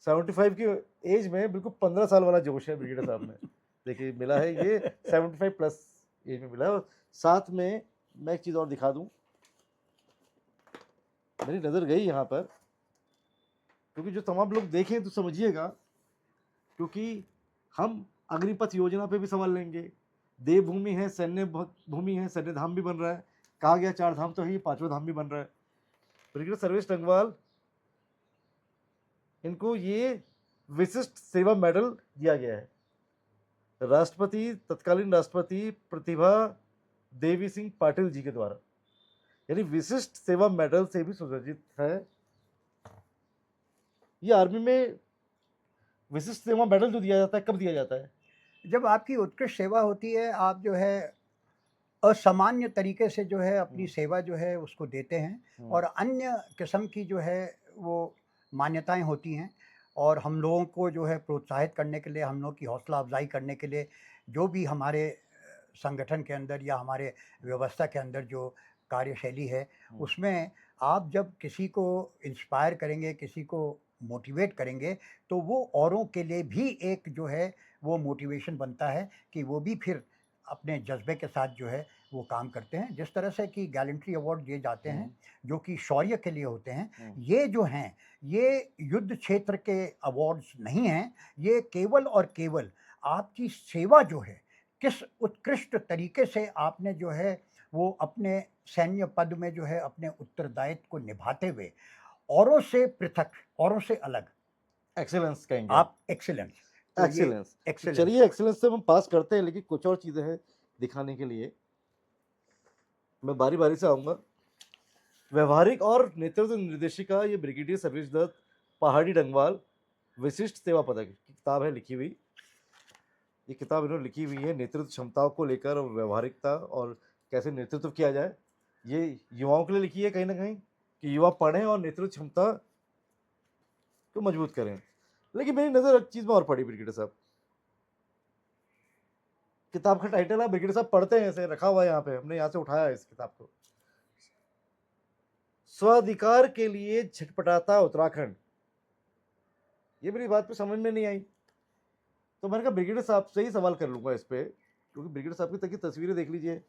75 की एज में बिल्कुल 15 साल वाला जोश है ब्रिगेडियर साहब में। देखिए मिला है ये 75 प्लस एज में मिला है। और साथ में मैं एक चीज़ और दिखा दूं, मेरी नज़र गई यहाँ पर, क्योंकि जो तमाम लोग देखें तो समझिएगा, क्योंकि हम अग्निपथ योजना पे भी सवाल लेंगे। देवभूमि है, सैन्य भूमि है, सैन्य धाम भी बन रहा है। कहा गया 4 धाम तो है, 5वां धाम भी बन रहा है। ब्रिगेडियर सर्वेश टंगवाल, इनको ये विशिष्ट सेवा मेडल दिया गया है राष्ट्रपति, तत्कालीन राष्ट्रपति प्रतिभा देवी सिंह पाटिल जी के द्वारा। यानी विशिष्ट सेवा मेडल से भी सुसज्जित है। ये आर्मी में विशिष्ट सेवा मेडल जो दिया जाता है, कब दिया जाता है? जब आपकी उत्कृष्ट सेवा होती है, आप जो है असामान्य तरीके से जो है अपनी सेवा जो है उसको देते हैं, और अन्य किस्म की जो है वो मान्यताएं होती हैं, और हम लोगों को जो है प्रोत्साहित करने के लिए, हम लोग की हौसला अफजाई करने के लिए, जो भी हमारे संगठन के अंदर या हमारे व्यवस्था के अंदर जो कार्यशैली है, उसमें आप जब किसी को इंस्पायर करेंगे, किसी को मोटिवेट करेंगे, तो वो औरों के लिए भी एक जो है वो मोटिवेशन बनता है कि वो भी फिर अपने जज्बे के साथ जो है वो काम करते हैं। जिस तरह से कि गैलेंट्री अवार्ड दिए जाते हैं, जो कि शौर्य के लिए होते हैं, ये जो हैं, ये युद्ध क्षेत्र के अवार्ड्स नहीं हैं। ये केवल और केवल आपकी सेवा जो है, किस उत्कृष्ट तरीके से आपने जो है वो अपने सैन्य पद में जो है अपने उत्तरदायित्व को निभाते हुए औरों से पृथक, औरों से अलग एक्सीलेंस कहेंगे आप एक्सीलेंस, तो ये एक्सीलेंस। एक्सीलेंस। चलिए एक्सीलेंस से हम पास करते हैं, लेकिन कुछ और चीजें हैं दिखाने के लिए। मैं बारी बारी से आऊंगा। व्यवहारिक और नेतृत्व निर्देशिका, ये ब्रिगेडियर सर्विस दत्त पहाड़ी डंगवाल विशिष्ट सेवा पदक की किताब है लिखी हुई। ये किताब इन्होंने लिखी हुई है नेतृत्व क्षमताओं को लेकर, और व्यवहारिकता और कैसे नेतृत्व किया जाए। ये युवाओं के लिए लिखी है कहीं ना कहीं, कि युवा पढ़ें और नेतृत्व क्षमता को मजबूत करें। लेकिन मेरी नज़र एक चीज़ में और पड़ी ब्रिगेडियर साहब। किताब का टाइटल है, ब्रिगेडियर साहब पढ़ते हैं, ऐसे रखा हुआ है यहाँ पे, हमने यहाँ से उठाया है इस किताब को। स्वाधिकार के लिए छटपटाता उत्तराखंड। ये मेरी बात पे समझ में नहीं आई, तो मैंने कहा ब्रिगेडियर साहब से ही सवाल कर लूंगा इस पे, क्योंकि ब्रिगेडियर साहब की तक की तस्वीरें देख लीजिए।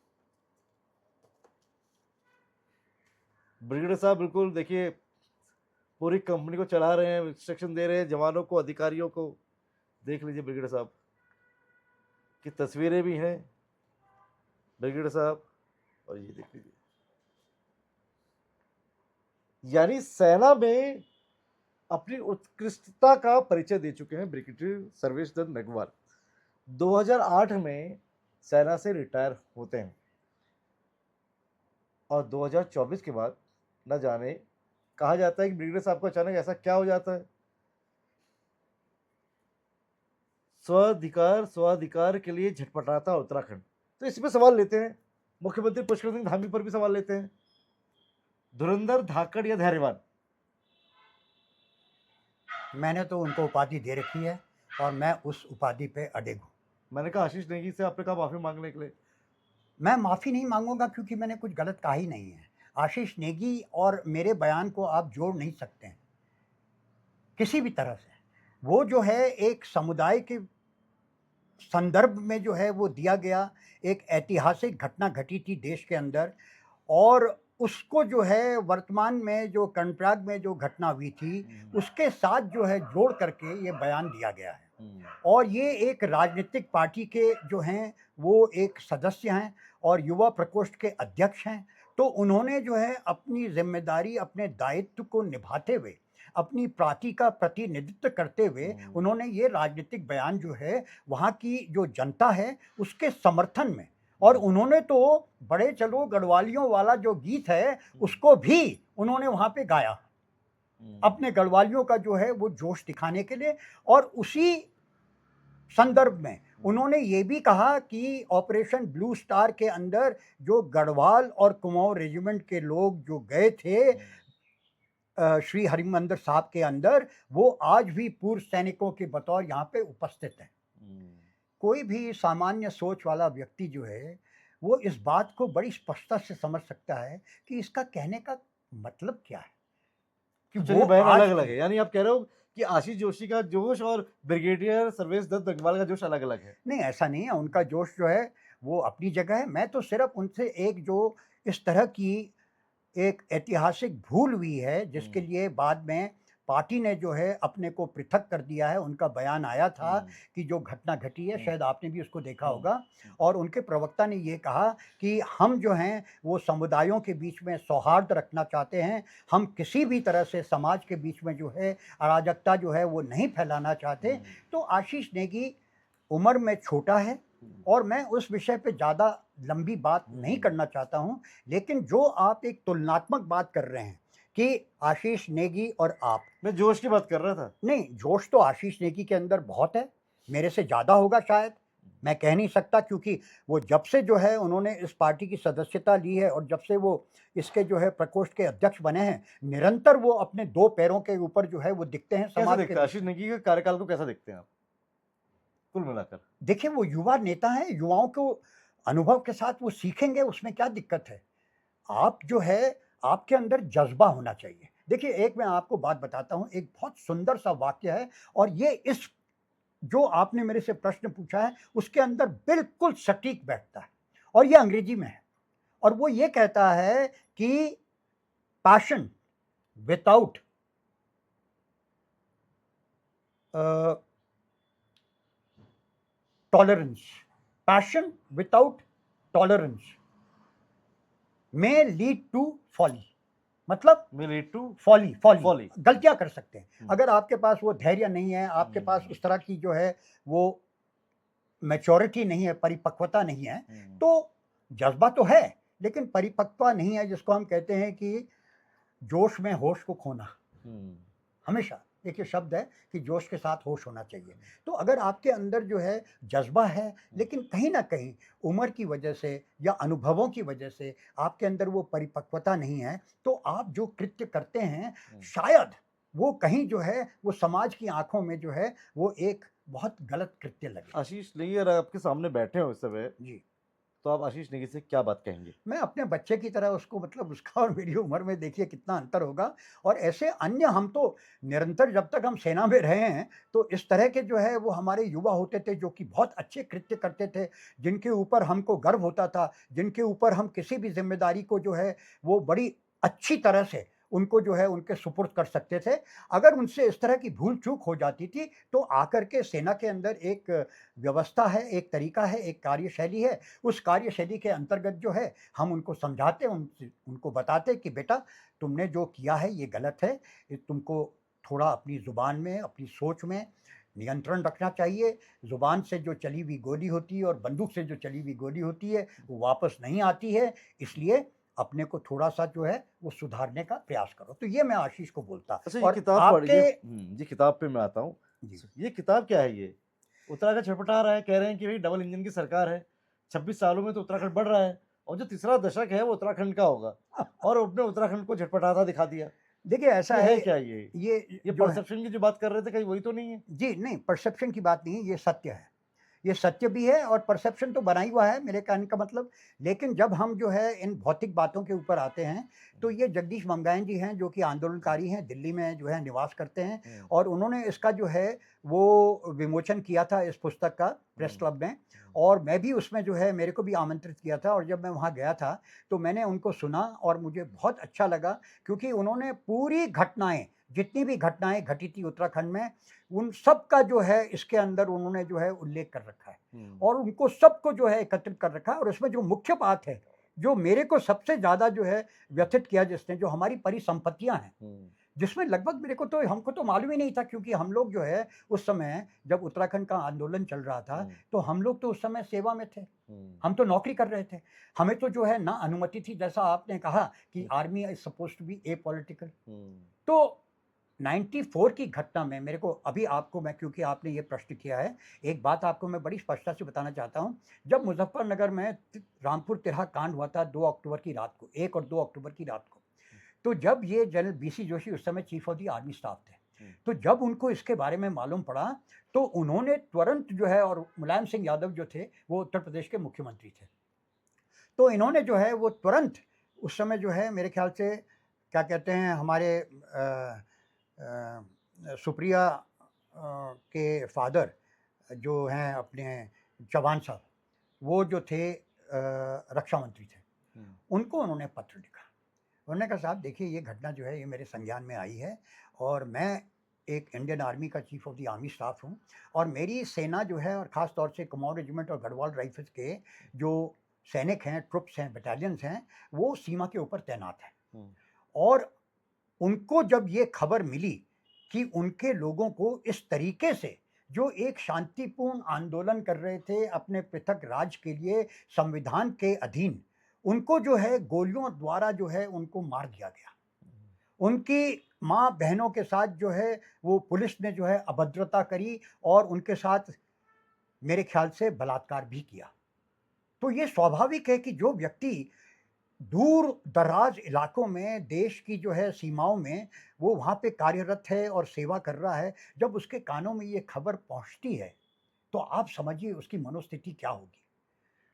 ब्रिगेडियर साहब बिल्कुल देखिए पूरी कंपनी को चला रहे हैं, इंस्ट्रक्शन दे रहे हैं जवानों को, अधिकारियों को। देख लीजिए ब्रिगेडियर साहब की तस्वीरें भी हैं ब्रिगेडियर साहब, और ये देख लीजिए। यानी सेना में अपनी उत्कृष्टता का परिचय दे चुके हैं ब्रिगेडियर सर्वेश दत्त नगवाल। 2008 में सेना से रिटायर होते हैं, और 2024 के बाद न जाने कहा जाता है कि ब्रिगेडियर साहब को अचानक ऐसा क्या हो जाता है। स्वाधिकार के लिए झटपटाता उत्तराखंड, तो इस पे सवाल लेते हैं। मुख्यमंत्री पुष्कर सिंह धामी पर भी सवाल लेते हैं। धुरंधर, धाकड़ या धैर्यवान? मैंने तो उनको उपाधि दे रखी है, और मैं उस उपाधि पे अडिग हूँ। मैंने कहा आशीष नेगी से आपने कहा माफी मांगने के लिए। मैं माफ़ी नहीं मांगूंगा, क्योंकि मैंने कुछ गलत कहा ही नहीं है। आशीष नेगी और मेरे बयान को आप जोड़ नहीं सकते हैं किसी भी तरह से। वो जो है एक समुदाय के संदर्भ में जो है वो दिया गया, एक ऐतिहासिक घटना घटी थी देश के अंदर, और उसको जो है वर्तमान में जो कर्णप्रयाग में जो घटना हुई थी उसके साथ जो है जोड़ करके ये बयान दिया गया है। और ये एक राजनीतिक पार्टी के जो हैं वो एक सदस्य हैं और युवा प्रकोष्ठ के अध्यक्ष हैं, तो उन्होंने जो है अपनी जिम्मेदारी, अपने दायित्व को निभाते हुए, अपनी पार्टी का प्रतिनिधित्व करते हुए उन्होंने ये राजनीतिक बयान जो है वहाँ की जो जनता है उसके समर्थन में, और उन्होंने तो बड़े चलो गढ़वालियों वाला जो गीत है उसको भी उन्होंने वहाँ पे गाया, अपने गढ़वालियों का जो है वो जोश दिखाने के लिए। और उसी संदर्भ में उन्होंने ये भी कहा कि ऑपरेशन ब्लू स्टार के अंदर जो गढ़वाल और कुमाऊं रेजिमेंट के लोग जो गए थे श्री हरिमंदिर साहब के अंदर, वो आज भी पूर्व सैनिकों के बतौर यहाँ पे उपस्थित हैं। कोई भी सामान्य सोच वाला व्यक्ति जो है वो इस बात को बड़ी स्पष्टता से समझ सकता है कि इसका कहने का मतलब क्या है, कि वो बयान अलग अलग है। यानी आप कह रहे हो कि आशीष जोशी का जोश और ब्रिगेडियर सर्वेश दत्त नगवाल का जोश अलग अलग है? नहीं, ऐसा नहीं है। उनका जोश जो है वो अपनी जगह है। मैं तो सिर्फ उनसे एक जो इस तरह की एक ऐतिहासिक भूल हुई है जिसके लिए बाद में पार्टी ने जो है अपने को पृथक कर दिया है, उनका बयान आया था कि जो घटना घटी है, शायद आपने भी उसको देखा होगा, और उनके प्रवक्ता ने ये कहा कि हम जो हैं वो समुदायों के बीच में सौहार्द रखना चाहते हैं, हम किसी भी तरह से समाज के बीच में जो है अराजकता जो है वो नहीं फैलाना चाहते। तो आशीष नेगी उम्र में छोटा है और मैं उस विषय पे ज़्यादा लंबी बात नहीं करना चाहता हूं, लेकिन जो आप एक तुलनात्मक बात कर रहे हैं कि आशीष नेगी और आप, मैं जोश की बात कर रहा था। नहीं, जोश तो आशीष नेगी के अंदर बहुत है, मेरे से ज़्यादा होगा शायद, मैं कह नहीं सकता, क्योंकि वो जब से जो है उन्होंने इस पार्टी की सदस्यता ली है और जब से वो इसके जो है प्रकोष्ठ के अध्यक्ष बने हैं, निरंतर वो अपने 2 पैरों के ऊपर जो है वो दिखते हैं कैसे समाज देखते के हैं बीच आशीष में। नेगी के कार्यकाल को, कैसा देखते हैं आप कुल मिलाकर? देखिए, वो युवा नेता हैं, युवाओं को अनुभव के साथ वो सीखेंगे, उसमें क्या दिक्कत है? आप जो है, आपके अंदर जज़्बा होना चाहिए। देखिए, एक मैं आपको बात बताता हूँ, एक बहुत सुंदर सा वाक्य है और ये इस जो आपने मेरे से प्रश्न पूछा है, उसके अंदर बिल्कुल सटीक बैठता है और ये अंग्रेजी में है और वो ये कहता है कि passion without tolerance, passion without tolerance may lead to folly, मतलब may lead to folly folly folly. गलतियां कर सकते हैं। हम्म। अगर आपके पास वो धैर्य नहीं है, आपके पास इस तरह की जो है वो मैच्योरिटी नहीं है, परिपक्वता नहीं है, तो जज्बा तो है लेकिन परिपक्वता नहीं है, जिसको हम कहते हैं कि जोश में होश को खोना। हमेशा एक ये शब्द है कि जोश के साथ होश होना चाहिए। तो अगर आपके अंदर जो है जज्बा है, लेकिन कहीं ना कहीं उम्र की वजह से या अनुभवों की वजह से आपके अंदर वो परिपक्वता नहीं है, तो आप जो कृत्य करते हैं शायद वो कहीं जो है वो समाज की आंखों में जो है वो एक बहुत गलत कृत्य लगे। आशीष नेगी अगर आपके सामने बैठे हो इस समय, जी, तो आप आशीष नेगी से क्या बात कहेंगे? मैं अपने बच्चे की तरह उसको, मतलब उसका और मेरी उम्र में देखिए कितना अंतर होगा। और ऐसे अन्य, हम तो निरंतर जब तक हम सेना में रहे हैं तो इस तरह के जो है वो हमारे युवा होते थे जो कि बहुत अच्छे कृत्य करते थे, जिनके ऊपर हमको गर्व होता था, जिनके ऊपर हम किसी भी जिम्मेदारी को जो है वो बड़ी अच्छी तरह से उनको जो है उनके सुपुर्द कर सकते थे। अगर उनसे इस तरह की भूल चूक हो जाती थी तो आकर के सेना के अंदर एक व्यवस्था है, एक तरीका है, एक कार्यशैली है। उस कार्यशैली के अंतर्गत जो है हम उनको समझाते, उनको बताते कि बेटा तुमने जो किया है ये गलत है, ये तुमको थोड़ा अपनी ज़ुबान में, अपनी सोच में नियंत्रण रखना चाहिए। ज़ुबान से जो चली हुई गोली होती है और बंदूक से जो चली हुई गोली होती है वो वापस नहीं आती है, इसलिए अपने को थोड़ा-सा जो है वो सुधारने का प्रयास करो। तो ये मैं आशीष को बोलता। अच्छा, ये और किताब आपके ये किताब पे मैं आता हूँ। जी। ये किताब क्या है ये? उत्तराखंड छटपटा रहा है, कह रहे हैं कि भाई डबल इंजन की सरकार है, 26 सालों में तो उत्तराखंड बढ़ रहा है और जो तीसरा दशक है वो उत्तराखंड का होगा और उसने उत्तराखंड को झटपटाता दिखा दिया। देखिए ऐसा ये है, है क्या ये? ये ये जो है, परसेप्शन की जो बात कर रहे थे, कहीं वही तो नहीं है? जी नहीं, परसेप्शन की बात नहीं है, ये सत्य है। ये सत्य भी है और परसेप्शन तो बना ही हुआ है, मेरे कहने का मतलब। लेकिन जब हम जो है इन भौतिक बातों के ऊपर आते हैं, तो ये जगदीश मंगायन जी हैं जो कि आंदोलनकारी हैं, दिल्ली में जो है निवास करते हैं और उन्होंने इसका जो है वो विमोचन किया था इस पुस्तक का प्रेस क्लब में। और मैं भी उसमें जो है, मेरे को भी आमंत्रित किया था और जब मैं वहाँ गया था तो मैंने उनको सुना और मुझे बहुत अच्छा लगा, क्योंकि उन्होंने पूरी घटनाएँ, जितनी भी घटनाएँ घटी थी उत्तराखंड में, उन सब का जो है इसके अंदर उन्होंने जो है उल्लेख कर रखा है और उनको सबको जो है एकत्रित कर रखा है। और इसमें जो मुख्य बात है, जो मेरे को सबसे ज़्यादा जो है व्यथित किया जिसने, जो हमारी परिसंपत्तियाँ हैं, जिसमें लगभग मेरे को तो, हमको तो मालूम ही नहीं था, क्योंकि हम लोग जो है उस समय जब उत्तराखंड का आंदोलन चल रहा था तो हम लोग तो उस समय सेवा में थे, हम तो नौकरी कर रहे थे। हमें तो जो है ना अनुमति थी, जैसा आपने कहा कि army is supposed to be apolitical. तो 94 की घटना में मेरे को अभी आपको मैं, क्योंकि आपने ये प्रश्न किया है, एक बात आपको मैं बड़ी स्पष्टता से बताना चाहता हूँ। जब मुजफ्फरनगर में रामपुर तिरहा कांड हुआ था 2 अक्टूबर की रात को, 1 और 2 अक्टूबर की रात को, तो जब ये जनरल बीसी जोशी उस समय chief of the army staff थे, तो जब उनको इसके बारे में मालूम पड़ा तो उन्होंने तुरंत जो है, और मुलायम सिंह यादव जो थे वो उत्तर प्रदेश के मुख्यमंत्री थे, तो इन्होंने जो है वो तुरंत उस समय जो है, मेरे ख्याल से क्या कहते हैं, हमारे सुप्रिया के फादर जो हैं अपने चौहान साहब, वो जो थे रक्षा मंत्री थे, उनको उन्होंने पत्र लिखा। उन्होंने कहा साहब देखिए ये घटना जो है ये मेरे संज्ञान में आई है और मैं एक इंडियन आर्मी का chief of the army staff हूँ और मेरी सेना जो है, और ख़ास तौर से कुमाऊं रेजिमेंट और गढ़वाल राइफल्स के जो सैनिक हैं, ट्रुप्स हैं, बटालियंस हैं, वो सीमा के ऊपर तैनात हैं। और उनको जब ये खबर मिली कि उनके लोगों को इस तरीके से जो एक शांतिपूर्ण आंदोलन कर रहे थे अपने पृथक राज्य के लिए संविधान के अधीन, उनको जो है गोलियों द्वारा जो है उनको मार दिया गया। उनकी माँ-बहनों के साथ जो है वो पुलिस ने जो है अभद्रता करी और उनके साथ मेरे ख्याल से बलात्कार भी किया। तो ये स्वाभाविक है कि जो व्यक्ति दूर-दराज इलाकों में देश की जो है सीमाओं में वो वहाँ पे कार्यरत है और सेवा कर रहा है, जब उसके कानों में ये खबर पहुँचती है, तो आप समझिए उसकी मनोस्थिति क्या होगी।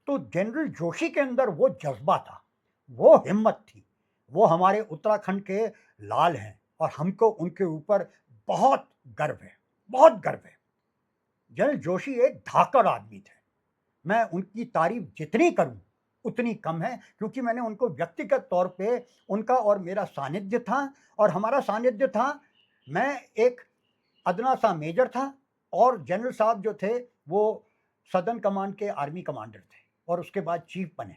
तो जनरल जोशी के अंदर वो जज़्बा था, वो हिम्मत थी, वो हमारे उत्तराखंड के लाल हैं और हमको उनके ऊपर बहुत गर्व है, बहुत गर्व है। जनरल जोशी एक धाकड़ आदमी थे। मैं उनकी तारीफ़ जितनी करूँ, उतनी कम है क्योंकि मैंने उनको व्यक्तिगत तौर पे उनका और मेरा सानिध्य था और हमारा सानिध्य था, मैं एक अदना-सा मेजर था और जनरल साहब जो थे, वो सदर्न कमांड के आर्मी कमांडर थे और उसके बाद चीफ बने।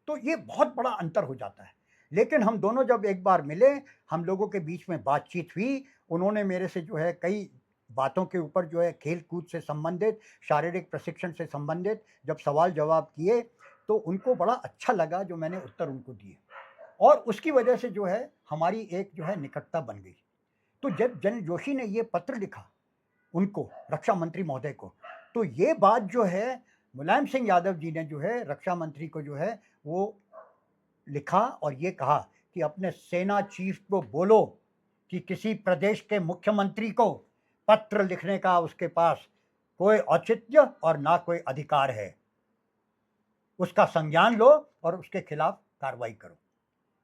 तो ये बहुत बड़ा अंतर हो जाता है। लेकिन हम दोनों जब एक बार मिले, हम लोगों के बीच में बातचीत हुई, उन्होंने मेरे से जो है कई बातों के ऊपर जो है खेल-कूद से संबंधित, शारीरिक प्रशिक्षण से संबंधित जब सवाल-जवाब किए, तो उनको बड़ा अच्छा लगा जो मैंने उत्तर उनको दिए और उसकी वजह से जो है हमारी एक जो है निकटता बन गई। तो जब जनरल जोशी ने ये पत्र लिखा उनको, रक्षा मंत्री महोदय को, तो ये बात जो है मुलायम सिंह यादव जी ने जो है रक्षा मंत्री को जो है वो लिखा और ये कहा कि अपने सेना चीफ को बोलो कि किसी प्रदेश के मुख्यमंत्री को पत्र लिखने का उसके पास कोई औचित्य और ना कोई अधिकार है। उसका संज्ञान लो और उसके खिलाफ कार्रवाई करो।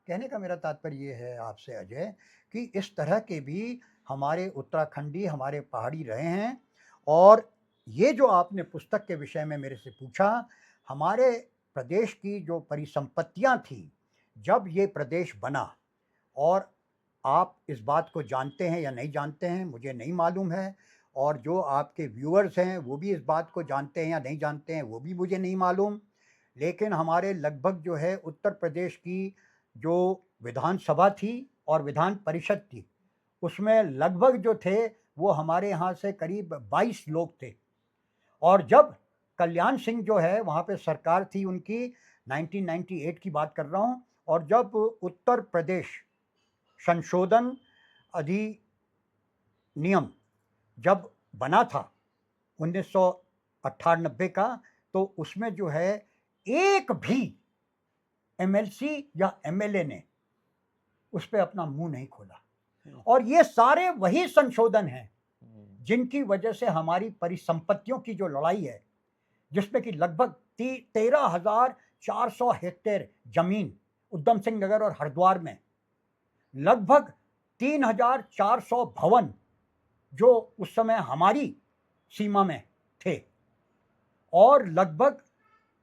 कहने का मेरा तात्पर्य ये है आपसे अजय कि इस तरह के भी हमारे उत्तराखंडी, हमारे पहाड़ी रहे हैं और ये जो आपने पुस्तक के विषय में मेरे से पूछा, हमारे प्रदेश की जो परिसंपत्तियाँ थी, जब ये प्रदेश बना और आप इस बात को जानते हैं या नहीं जानते हैं, मुझे नहीं मालूम है और जो आपके व्यूअर्स हैं, वो भी इस बात को जानते हैं या नहीं जानते हैं, वो भी मुझे नहीं मालूम। लेकिन हमारे लगभग जो है उत्तर प्रदेश की जो विधानसभा थी और विधान परिषद थी, उसमें लगभग जो थे, वो हमारे यहाँ से करीब 22 लोग थे और जब कल्याण सिंह जो है वहाँ पे सरकार थी उनकी, 1998 की बात कर रहा हूँ और जब उत्तर प्रदेश संशोधन अधिनियम जब बना था 1998 का, तो उसमें जो है एक भी एमएलसी या एमएलए ने उस पे अपना मुँह नहीं खोला और ये सारे वही संशोधन हैं जिनकी वजह से हमारी परिसंपत्तियों की जो लड़ाई है, जिसमें कि लगभग 13,400 हेक्टेयर जमीन उधम सिंह नगर और हरिद्वार में, लगभग 3,400 भवन जो उस समय हमारी सीमा में थे और लगभग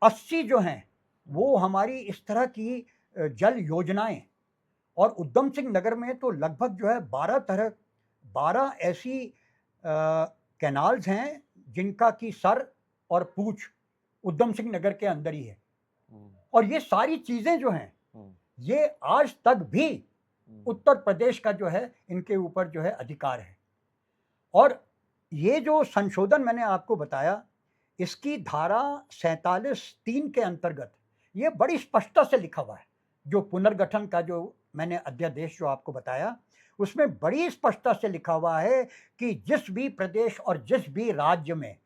80 जो हैं वो हमारी इस तरह की जल योजनाएं और उधम सिंह नगर में तो लगभग जो है 12 ऐसी कैनाल्स हैं जिनका की सर और पूंछ उधम सिंह नगर के अंदर ही है और ये सारी चीजें जो हैं ये आज तक भी उत्तर प्रदेश का जो है इनके ऊपर जो है अधिकार है और ये जो संशोधन मैंने आपको बताया, इसकी धारा 47(3) के अंतर्गत ये बड़ी स्पष्टता से लिखा हुआ है। जो पुनर्गठन का जो मैंने अध्यादेश जो आपको बताया, उसमें बड़ी स्पष्टता से लिखा हुआ है कि जिस भी प्रदेश और जिस भी राज्य में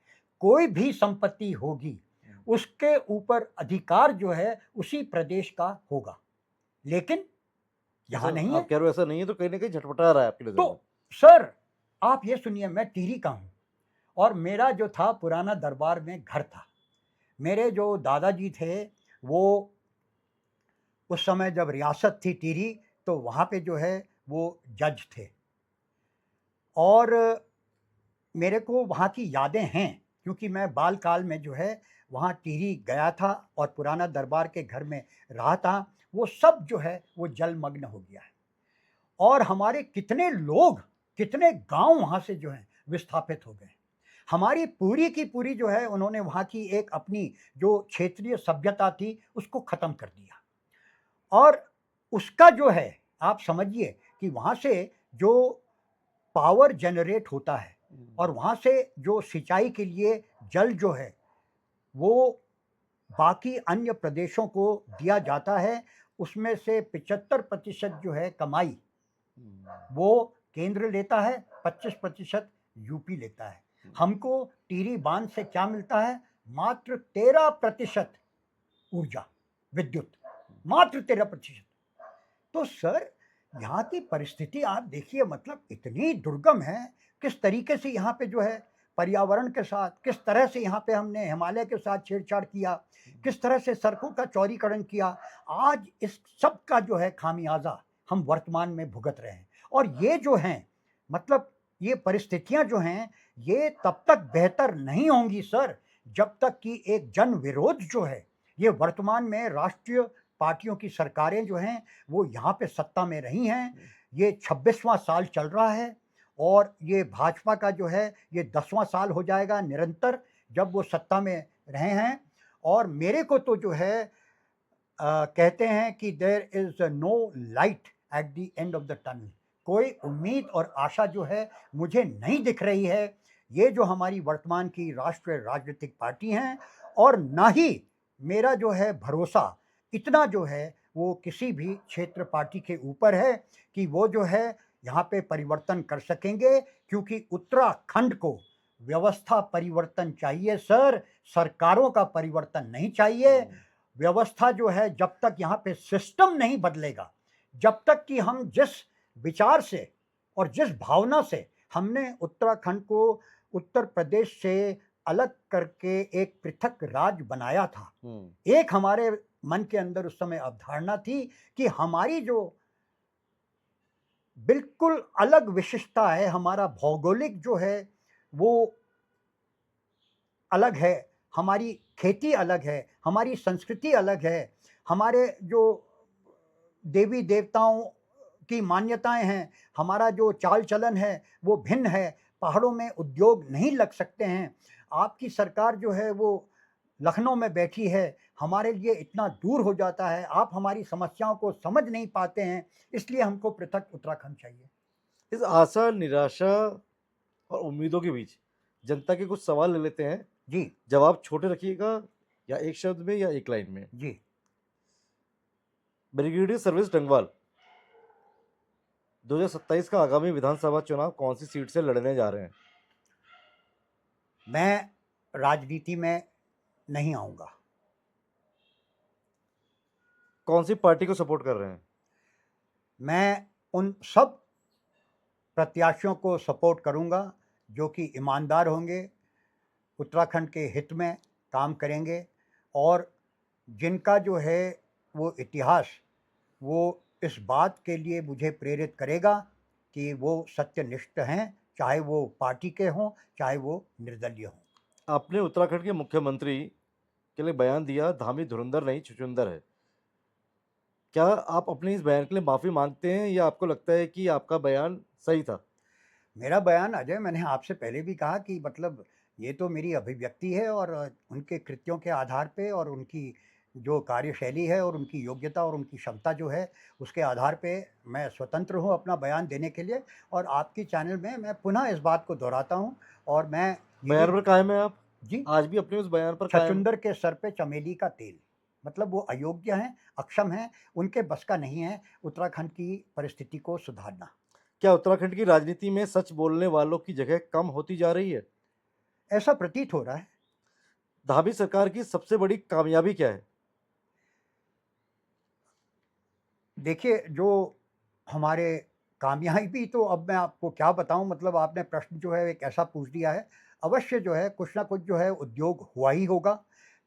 कोई भी संपत्ति होगी, उसके ऊपर अधिकार जो है उसी प्रदेश का होगा। लेकिन यहाँ नहीं है। आप कह रहे हो ऐसा नहीं है, तो कहीं ना कहीं झटपटा रहा है आपकी नजर में। तो सर आप ये सुनिए, मैं टिहरी का हूँ और मेरा जो था पुराना दरबार में घर था। मेरे जो दादाजी थे वो उस समय जब रियासत थी टिहरी, तो वहाँ पे जो है वो जज थे और मेरे को वहाँ की यादें हैं क्योंकि मैं बाल काल में जो है वहाँ टिहरी गया था और पुराना दरबार के घर में रहा था। वो सब जो है वो जलमग्न हो गया है और हमारे कितने लोग, कितने गांव वहाँ से जो हैं विस्थापित हो गए। हमारी पूरी की पूरी जो है उन्होंने वहाँ की एक अपनी जो क्षेत्रीय सभ्यता थी उसको ख़त्म कर दिया और उसका जो है आप समझिए कि वहाँ से जो पावर जनरेट होता है और वहाँ से जो सिंचाई के लिए जल जो है वो बाकी अन्य प्रदेशों को दिया जाता है, उसमें से 75% जो है कमाई वो केंद्र लेता है, 25% यूपी लेता है। हमको टिहरी बांध से क्या मिलता है? मात्र 13% ऊर्जा, विद्युत, मात्र 13%। तो सर यहाँ की परिस्थिति आप देखिए, मतलब इतनी दुर्गम है, किस तरीके से यहाँ पे जो है पर्यावरण के साथ, किस तरह से यहाँ पे हमने हिमालय के साथ छेड़छाड़ किया, किस तरह से सड़कों का चौड़ीकरण किया। आज इस सब का जो है खामियाजा हम वर्तमान में भुगत रहे हैं। और ये जो हैं, मतलब ये परिस्थितियां जो हैं, ये तब तक बेहतर नहीं होंगी सर, जब तक कि एक जन विरोध जो है, ये वर्तमान में राष्ट्रीय पार्टियों की सरकारें जो हैं वो यहाँ पे सत्ता में रही हैं। ये 26वां साल चल रहा है और ये भाजपा का जो है ये 10वां साल हो जाएगा निरंतर जब वो सत्ता में रहे हैं। और मेरे को तो जो है कहते हैं कि there is no light at the end of the tunnel. कोई उम्मीद और आशा जो है मुझे नहीं दिख रही है। ये जो हमारी वर्तमान की राष्ट्रीय राजनीतिक पार्टी हैं, और ना ही मेरा जो है भरोसा इतना जो है वो किसी भी क्षेत्र पार्टी के ऊपर है कि वो जो है यहाँ पे परिवर्तन कर सकेंगे, क्योंकि उत्तराखंड को व्यवस्था परिवर्तन चाहिए सर, सरकारों का परिवर्तन नहीं चाहिए। व्यवस्था जो है जब तक यहाँ पे सिस्टम नहीं बदलेगा, जब तक कि हम जिस विचार से और जिस भावना से हमने उत्तराखंड को उत्तर प्रदेश से अलग करके एक पृथक राज्य बनाया था, एक हमारे मन के अंदर उस समय अवधारणा थी कि हमारी जो बिल्कुल अलग विशिष्टता है, हमारा भौगोलिक जो है वो अलग है, हमारी खेती अलग है, हमारी संस्कृति अलग है, हमारे जो देवी देवताओं की मान्यताएं हैं, हमारा जो चाल चलन है वो भिन्न है, पहाड़ों में उद्योग नहीं लग सकते हैं। आपकी सरकार जो है वो लखनऊ में बैठी है, हमारे लिए इतना दूर हो जाता है, आप हमारी समस्याओं को समझ नहीं पाते हैं, इसलिए हमको पृथक उत्तराखंड चाहिए। इस आशा, निराशा और उम्मीदों के बीच जनता के कुछ सवाल ले लेते हैं। जी जवाब छोटे रखिएगा, या एक शब्द में या एक लाइन में। जी। ब्रिगेडियर सर्विस डंगवाल 2027 का आगामी विधानसभा चुनाव कौन सी सीट से लड़ने जा रहे हैं? मैं राजनीति में नहीं आऊंगा। कौन सी पार्टी को सपोर्ट कर रहे हैं? मैं उन सब प्रत्याशियों को सपोर्ट करूंगा जो कि ईमानदार होंगे, उत्तराखंड के हित में काम करेंगे, और जिनका जो है वो इतिहास वो इस बात के लिए मुझे प्रेरित करेगा कि वो सत्यनिष्ठ हैं, चाहे वो पार्टी के हों, चाहे वो निर्दलीय हों। आपने उत्तराखंड के मुख्यमंत्री के लिए बयान दिया, धामी धुरंधर नहीं छुछुंदर है। क्या आप अपने इस बयान के लिए माफ़ी मांगते हैं, या आपको लगता है कि आपका बयान सही था? मेरा बयान अजय, मैंने आपसे पहले भी कहा कि मतलब ये तो मेरी अभिव्यक्ति है, और उनके कृत्यों के आधार पे और उनकी जो कार्यशैली है और उनकी योग्यता और उनकी क्षमता जो है उसके आधार पे मैं स्वतंत्र हूँ अपना बयान देने के लिए। और आपकी चैनल में मैं पुनः इस बात को दोहराता हूँ, और मैं ये बयान पर कायम है आप? जी, आज भी अपने उस बयान पर कायम? छछूंदर के सर पे चमेली का तेल, मतलब वो अयोग्य हैं, अक्षम हैं, उनके बस का नहीं है उत्तराखंड की परिस्थिति को सुधारना। क्या उत्तराखंड की राजनीति में सच बोलने वालों की जगह कम होती जा रही है? ऐसा प्रतीत हो रहा है। धामी सरकार की सबसे बड़ी कामयाबी क्या है? देखिए, जो हमारे कामयाबी, तो अब मैं आपको क्या बताऊं, मतलब आपने प्रश्न जो है एक ऐसा पूछ दिया है। अवश्य जो है कुछ ना कुछ जो है उद्योग हुआ ही होगा,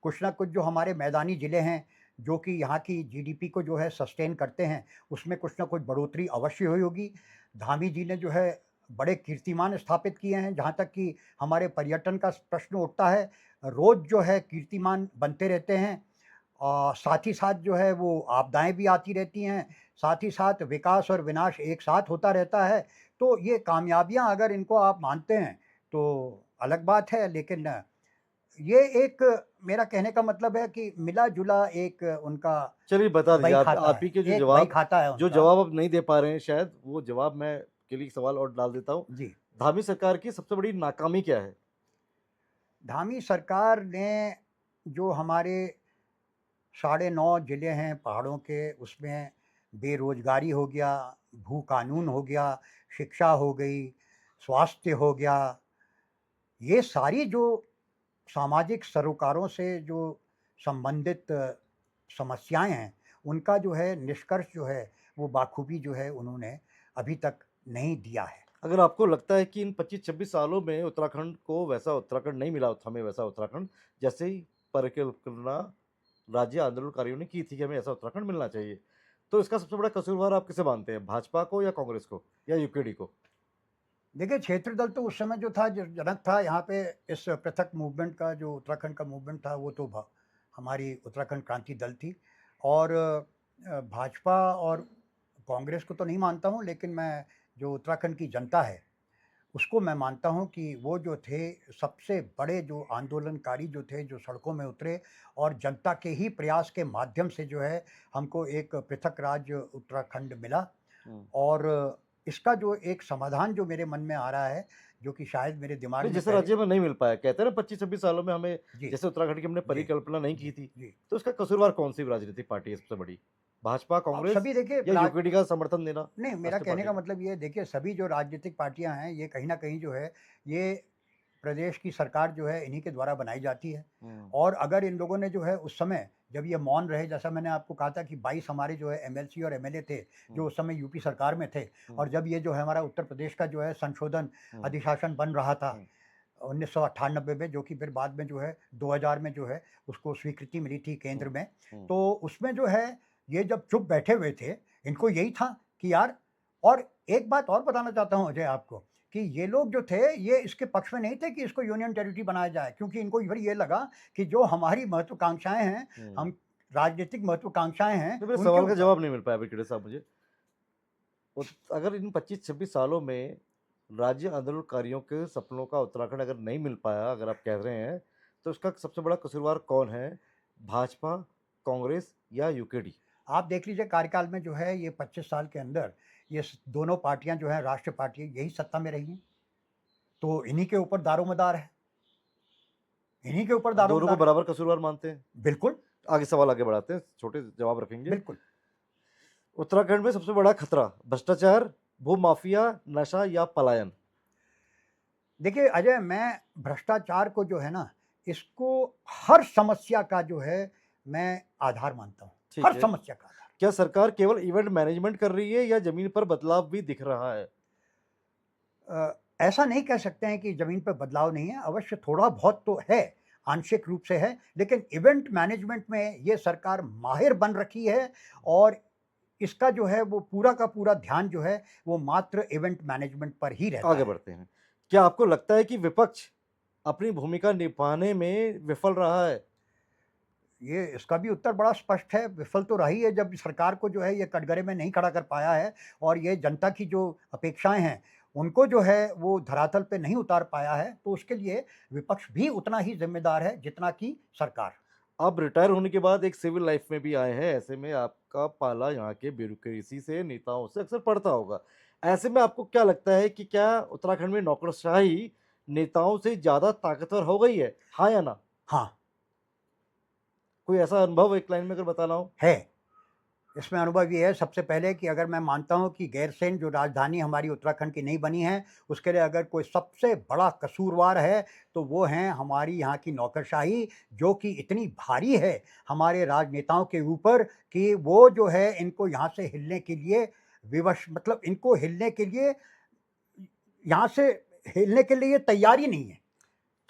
कुछ ना कुछ जो हमारे मैदानी ज़िले हैं जो कि यहाँ की जीडीपी को जो है सस्टेन करते हैं, उसमें कुछ ना कुछ बढ़ोतरी अवश्य हुई होगी। धामी जी ने जो है बड़े कीर्तिमान स्थापित किए हैं, जहाँ तक कि हमारे पर्यटन का प्रश्न उठता है, रोज़ जो है कीर्तिमान बनते रहते हैं। और साथ ही साथ जो है वो आपदाएँ भी आती रहती हैं, साथ ही साथ विकास और विनाश एक साथ होता रहता है। तो ये कामयाबियाँ अगर इनको आप मानते हैं तो अलग बात है, लेकिन ये एक, मेरा कहने का मतलब है कि मिला-जुला एक उनका चलिए बता दीजिए, बही आप खाता आप है, ही के एक बही खाता है जो उनका। जवाब आप नहीं दे पा रहे हैं, शायद वो जवाब मैं के लिए सवाल और डाल देता हूँ। जी। धामी सरकार की सबसे बड़ी नाकामी क्या है? धामी सरकार ने जो हमारे 9.5 ज़िले हैं पहाड़ों के, उसमें बेरोज़गारी हो गया, भू कानून हो गया, शिक्षा हो गई, स्वास्थ्य हो गया, ये सारी जो सामाजिक सरोकारों से जो संबंधित समस्याएँ हैं, उनका जो है निष्कर्ष जो है, वो बाखूबी जो है उन्होंने अभी तक नहीं दिया है। अगर आपको लगता है कि इन 25-26 सालों में उत्तराखंड को वैसा उत्तराखंड नहीं मिला, हमें वैसा उत्तराखंड, जैसे ही परिकल्पना राज्य आंदोलनकारियों ने की थी कि हमें ऐसा उत्तराखंड मिलना चाहिए, तो इसका सबसे बड़ा कसूरवार आप किसे मानते हैं? भाजपा को या कांग्रेस को या यूकेडी को? देखिए, क्षेत्रीय दल तो उस समय जो था, जो जनक था यहाँ पे, इस पृथक मूवमेंट का, जो उत्तराखंड का मूवमेंट था, वो तो हमारी उत्तराखंड क्रांति दल थी। और भाजपा और कांग्रेस को तो नहीं मानता हूँ, लेकिन मैं जो उत्तराखंड की जनता है, उसको मैं मानता हूँ कि वो जो थे, सबसे बड़े जो आंदोलनकारी जो थे, जो सड़कों में उतरे और जनता के ही प्रयास के माध्यम से जो है, हमको एक पृथक राज्य उत्तराखंड मिला। हुँ। और इसका जो एक समाधान जो मेरे मन में आ रहा है, जो कि शायद मेरे दिमाग नहीं, में जैसे पहले। राज्य में नहीं मिल पाया, कहते हैं ना 25-26 सालों में हमें, जी, जैसे उत्तराखंड की हमने जी, परिकल्पना नहीं की जी, थी, जी। तो इसका कसूरवार कौन-सी राजनीतिक पार्टी है सबसे बड़ी? भाजपा, अब कांग्रेस सभी देखिए या यूकेडी का समर्थन देना नहीं, मेरा राष्ट्रीय कहने पार्टी का को? मतलब ये है, देखिए सभी जो राजनीतिक पार्टियाँ हैं, ये कहीं न कहीं जो है, ये प्रदेश की सरकार जो है, इन्हीं के द्वारा बनाई जाती है। हुँ, और अगर इन लोगों ने जो है उस समय, जब ये मौन रहे, जैसा मैंने आपको कहा था कि 22 हमारे जो है एमएलसी और एमएलए थे, जो हुँ, उस समय यूपी सरकार में थे। हुँ, और जब ये जो है हमारा उत्तर प्रदेश का जो है संशोधन हुँ, अधिशासन बन रहा था हुँ, 1998 में, जो कि फिर बाद में जो है 2000 में जो है उसको स्वीकृति मिली थी केंद्र हुँ, में। हुँ। तो उसमें जो है, ये जब चुप बैठे हुए थे, इनको यही था कि यार। और एक बात और बताना चाहता हूँ अजय आपको, कि ये लोग जो थे, ये इसके पक्ष में नहीं थे कि इसको यूनियन टेरिटरी बनाया जाए, क्योंकि इनको फिर ये लगा कि जो हमारी महत्वाकांक्षाएँ हैं, हुँ। हम राजनीतिक महत्वाकांक्षाएँ हैं, नहीं, मेरे उनके सवाल का ऊपर। जवाब नहीं मिल पाया अभी खेड़े साहब मुझे। अगर इन 25-26 सालों में राज्य आंदोलनकारियों के सपनों का उत्तराखंड अगर नहीं मिल पाया, अगर आप कह रहे हैं, तो इसका सबसे बड़ा कसूरवार कौन है? भाजपा, कांग्रेस या यूकेडी? आप देख लीजिए, कार्यकाल में जो है ये 25 साल के अंदर, ये दोनों पार्टियां जो है, राष्ट्रीय पार्टी, यही सत्ता में रही हैं। तो इन्हीं के ऊपर दारोमदार है, इन्हीं के ऊपर आप दोनों को दारोमदार है। बराबर कसूरवार मानते हैं? बिल्कुल, आगे सवाल आगे बढ़ाते हैं, छोटे जवाब रखेंगे। बिल्कुल। उत्तराखंड में सबसे बड़ा खतरा भ्रष्टाचार, भूमाफिया, नशा या पलायन? देखिए अजय, मैं भ्रष्टाचार को जो है ना, इसको हर समस्या का जो है, मैं आधार मानता हूँ। ठीक हर है। समस्या का आधार। क्या सरकार केवल इवेंट मैनेजमेंट कर रही है या जमीन पर बदलाव भी दिख रहा है? ऐसा नहीं कह सकते हैं कि ज़मीन पे बदलाव नहीं है, अवश्य थोड़ा बहुत तो है, आंशिक रूप से है, लेकिन इवेंट मैनेजमेंट में ये सरकार माहिर बन रखी है। और इसका जो है, वो पूरा का पूरा ध्यान जो है, वो मात्र इवेंट मैनेजमेंट पर ही रहता आगे है। बढ़ते हैं। क्या आपको लगता है कि विपक्ष अपनी भूमिका निभाने में विफल रहा है? ये इसका भी उत्तर बड़ा स्पष्ट है, विफल तो रही है, जब सरकार को जो है ये कटघरे में नहीं खड़ा कर पाया है, और ये जनता की जो अपेक्षाएँ हैं, उनको जो है वो धरातल पे नहीं उतार पाया है, तो उसके लिए विपक्ष भी उतना ही ज़िम्मेदार है, जितना कि सरकार। आप रिटायर होने के बाद एक सिविल लाइफ में भी आए हैं, ऐसे में आपका पाला यहाँ के ब्यूरोक्रेसी से, नेताओं से अक्सर पड़ता होगा। ऐसे में आपको क्या लगता है कि क्या उत्तराखंड में नौकरशाही नेताओं से ज़्यादा ताकतवर हो गई है? हाँ या ना? हाँ, कोई ऐसा अनुभव एक लाइन में अगर बताना हो? है। इसमें अनुभव ये है, सबसे पहले कि अगर मैं मानता हूँ कि गैरसैंण जो राजधानी हमारी उत्तराखंड की नहीं बनी है, उसके लिए अगर कोई सबसे बड़ा कसूरवार है, तो वो हैं हमारी यहाँ की नौकरशाही, जो कि इतनी भारी है हमारे राजनेताओं के ऊपर, कि वो जो है इनको यहाँ से हिलने के लिए विवश, मतलब इनको हिलने के लिए, यहाँ से हिलने के लिए तैयार ही नहीं है।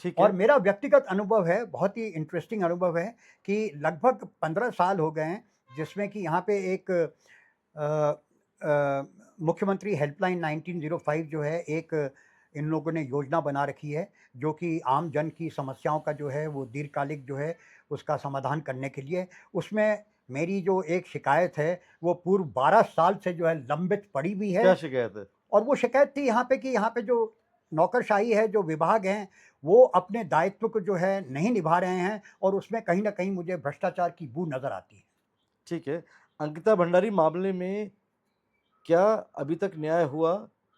ठीक और है। मेरा व्यक्तिगत अनुभव है, बहुत ही इंटरेस्टिंग अनुभव है, कि लगभग 15 साल हो गए हैं, जिसमें कि यहाँ पे एक अ मुख्यमंत्री हेल्पलाइन 1905 जो है, एक इन लोगों ने योजना बना रखी है, जो कि आम जन की समस्याओं का जो है, वो दीर्घकालिक जो है, उसका समाधान करने के लिए। उसमें मेरी जो एक शिकायत है, वो पूर्व 12 साल से जो है लंबित पड़ी हुई है। क्या शिकायत है? और वो शिकायत थी यहाँ पे, कि यहाँ पे जो नौकरशाही है, जो विभाग हैं, वो अपने दायित्व को जो है नहीं निभा रहे हैं, और उसमें कहीं न कहीं मुझे भ्रष्टाचार की बू नज़र आती है। ठीक है। अंकिता भंडारी मामले में क्या अभी तक न्याय हुआ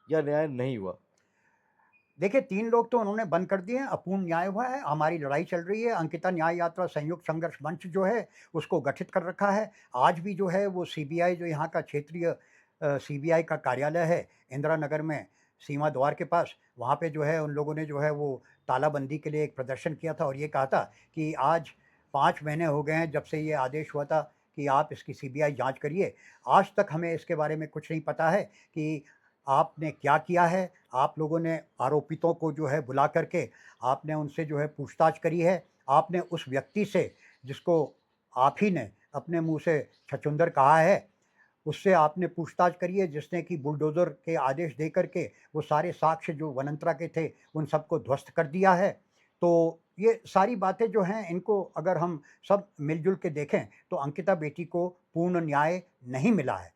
या न्याय नहीं हुआ? देखिए 3 लोग तो उन्होंने बंद कर दिए हैं, अपूर्ण न्याय हुआ है, हमारी लड़ाई चल रही है, अंकिता न्याय यात्रा संयुक्त संघर्ष मंच जो है, उसको गठित कर रखा है। आज भी जो है वो सीबीआई जो यहाँ का क्षेत्रीय सीबीआई का कार्यालय है, इंदिरा नगर में सीमा द्वार के पास, वहाँ पे जो है उन लोगों ने जो है वो तालाबंदी के लिए एक प्रदर्शन किया था और ये कहा था कि आज 5 महीने हो गए हैं जब से ये आदेश हुआ था कि आप इसकी सीबीआई जाँच करिए। आज तक हमें इसके बारे में कुछ नहीं पता है कि आपने क्या किया है? आप लोगों ने आरोपितों को जो है बुला करके आपने उनसे जो है पूछताछ करी है। आपने उस व्यक्ति से जिसको आप ही ने अपने मुँह से छछूंदर कहा है, उससे आपने पूछताछ करी है जिसने कि बुलडोज़र के आदेश दे कर के वो सारे साक्ष्य जो वनंतरा के थे, उन सबको ध्वस्त कर दिया है। तो ये सारी बातें जो हैं इनको अगर हम सब मिल-जुल के देखें, तो अंकिता बेटी को पूर्ण न्याय नहीं मिला है।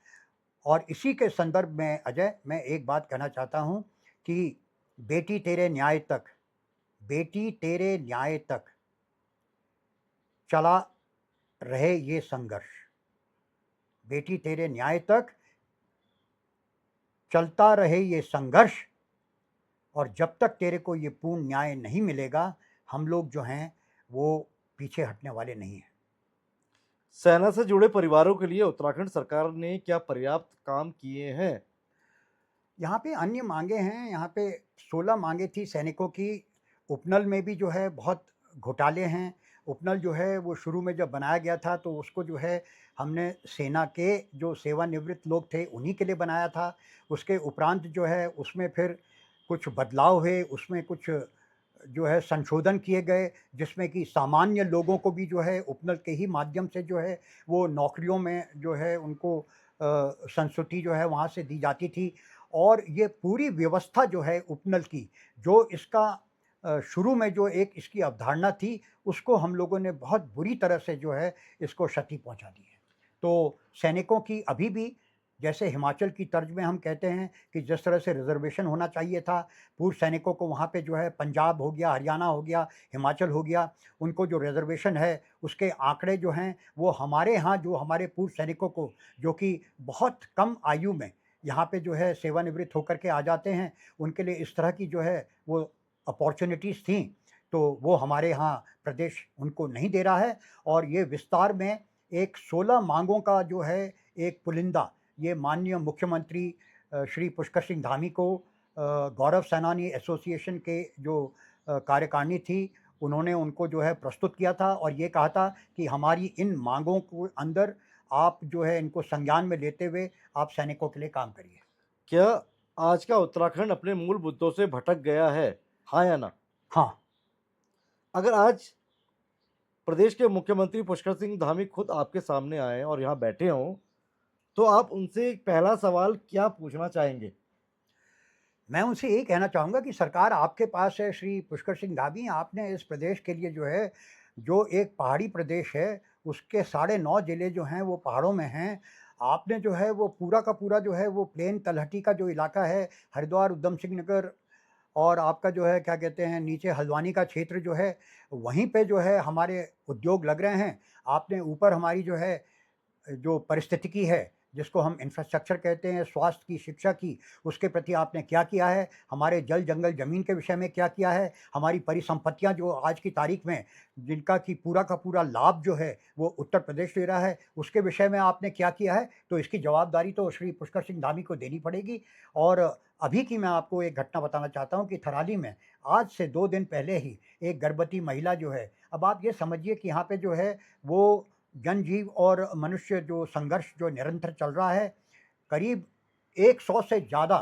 और इसी के संदर्भ में अजय मैं एक बात कहना चाहता हूँ कि बेटी तेरे न्याय तक, बेटी तेरे न्याय तक चला रहे ये संघर्ष। बेटी तेरे न्याय तक चलता रहे ये संघर्ष और जब तक तेरे को ये पूर्ण न्याय नहीं मिलेगा, हम लोग जो हैं वो पीछे हटने वाले नहीं हैं। सेना से जुड़े परिवारों के लिए उत्तराखंड सरकार ने क्या पर्याप्त काम किए हैं? यहाँ पे अन्य माँगे हैं, यहाँ पे 16 माँगे थी सैनिकों की। उपनल में भी जो है बहुत घोटाले हैं। उपनल जो है वो शुरू में जब बनाया गया था तो उसको जो है हमने सेना के जो सेवानिवृत्त लोग थे उन्हीं के लिए बनाया था। उसके उपरांत जो है उसमें फिर कुछ बदलाव हुए, उसमें कुछ जो है संशोधन किए गए जिसमें कि सामान्य लोगों को भी जो है उपनल के ही माध्यम से जो है वो नौकरियों में जो है उनको संस्तुति जो है वहाँ से दी जाती थी। और ये पूरी व्यवस्था जो है उपनल की, जो इसका शुरू में जो एक इसकी अवधारणा थी, उसको हम लोगों ने बहुत बुरी तरह से जो है इसको क्षति पहुँचा दी है। तो सैनिकों की अभी भी जैसे हिमाचल की तर्ज में हम कहते हैं कि जिस तरह से रिज़र्वेशन होना चाहिए था, पूर्व सैनिकों को वहाँ पे जो है पंजाब हो गया, हरियाणा हो गया, हिमाचल हो गया, उनको जो रिज़र्वेशन है, उसके आंकड़े जो हैं, वो हमारे यहाँ जो हमारे पूर्व सैनिकों को, जो कि बहुत कम आयु में यहाँ पे जो है सेवानिवृत्त होकर के आ जाते हैं, उनके लिए इस तरह की जो है वो अपॉर्च्युनिटीज़ थी, तो वो हमारे यहाँ प्रदेश उनको नहीं दे रहा है और ये विस्तार में एक 16 माँगों का जो है एक पुलिंदा, ये माननीय मुख्यमंत्री श्री पुष्कर सिंह धामी को गौरव सेनानी एसोसिएशन के जो कार्यकारिणी थी, उन्होंने उनको जो है प्रस्तुत किया था और ये कहा था कि हमारी इन माँगों को अंदर आप जो है इनको संज्ञान में लेते हुए आप सैनिकों के लिए काम करिए। क्या आज का उत्तराखंड अपने मूल मुद्दों से भटक गया है? हाँ या ना? हाँ, अगर आज प्रदेश के मुख्यमंत्री पुष्कर सिंह धामी खुद आपके सामने आए और यहाँ बैठे हों, तो आप उनसे पहला सवाल क्या पूछना चाहेंगे? मैं उनसे यही कहना चाहूँगा कि सरकार आपके पास है श्री पुष्कर सिंह धामी, आपने इस प्रदेश के लिए जो है, जो एक पहाड़ी प्रदेश है, उसके 9.5 ज़िले जो हैं वो पहाड़ों में हैं। आपने जो है वो पूरा का पूरा जो है वो प्लेन तलहटी का जो इलाका है, हरिद्वार, उधम सिंह नगर और आपका जो है क्या कहते हैं नीचे हल्द्वानी का क्षेत्र जो है, वहीं पे जो है हमारे उद्योग लग रहे हैं। आपने ऊपर हमारी जो है जो पारिस्थितिकी है, जिसको हम इंफ्रास्ट्रक्चर कहते हैं, स्वास्थ्य की, शिक्षा की, उसके प्रति आपने क्या किया है? हमारे जल, जंगल, ज़मीन के विषय में क्या किया है? हमारी परिसंपत्तियाँ जो आज की तारीख में जिनका कि पूरा का पूरा लाभ जो है, वो उत्तर प्रदेश ले रहा है, उसके विषय में आपने क्या किया है? तो इसकी जवाबदारी तो श्री पुष्कर सिंह धामी को देनी पड़ेगी। और अभी की मैं आपको एक घटना बताना चाहता हूँ कि थराली में आज से 2 दिन पहले ही एक गर्भवती महिला जो है, अब आप ये समझिए कि यहाँ पे जो है वो जनजीव और मनुष्य जो संघर्ष जो निरंतर चल रहा है, करीब 100 से ज़्यादा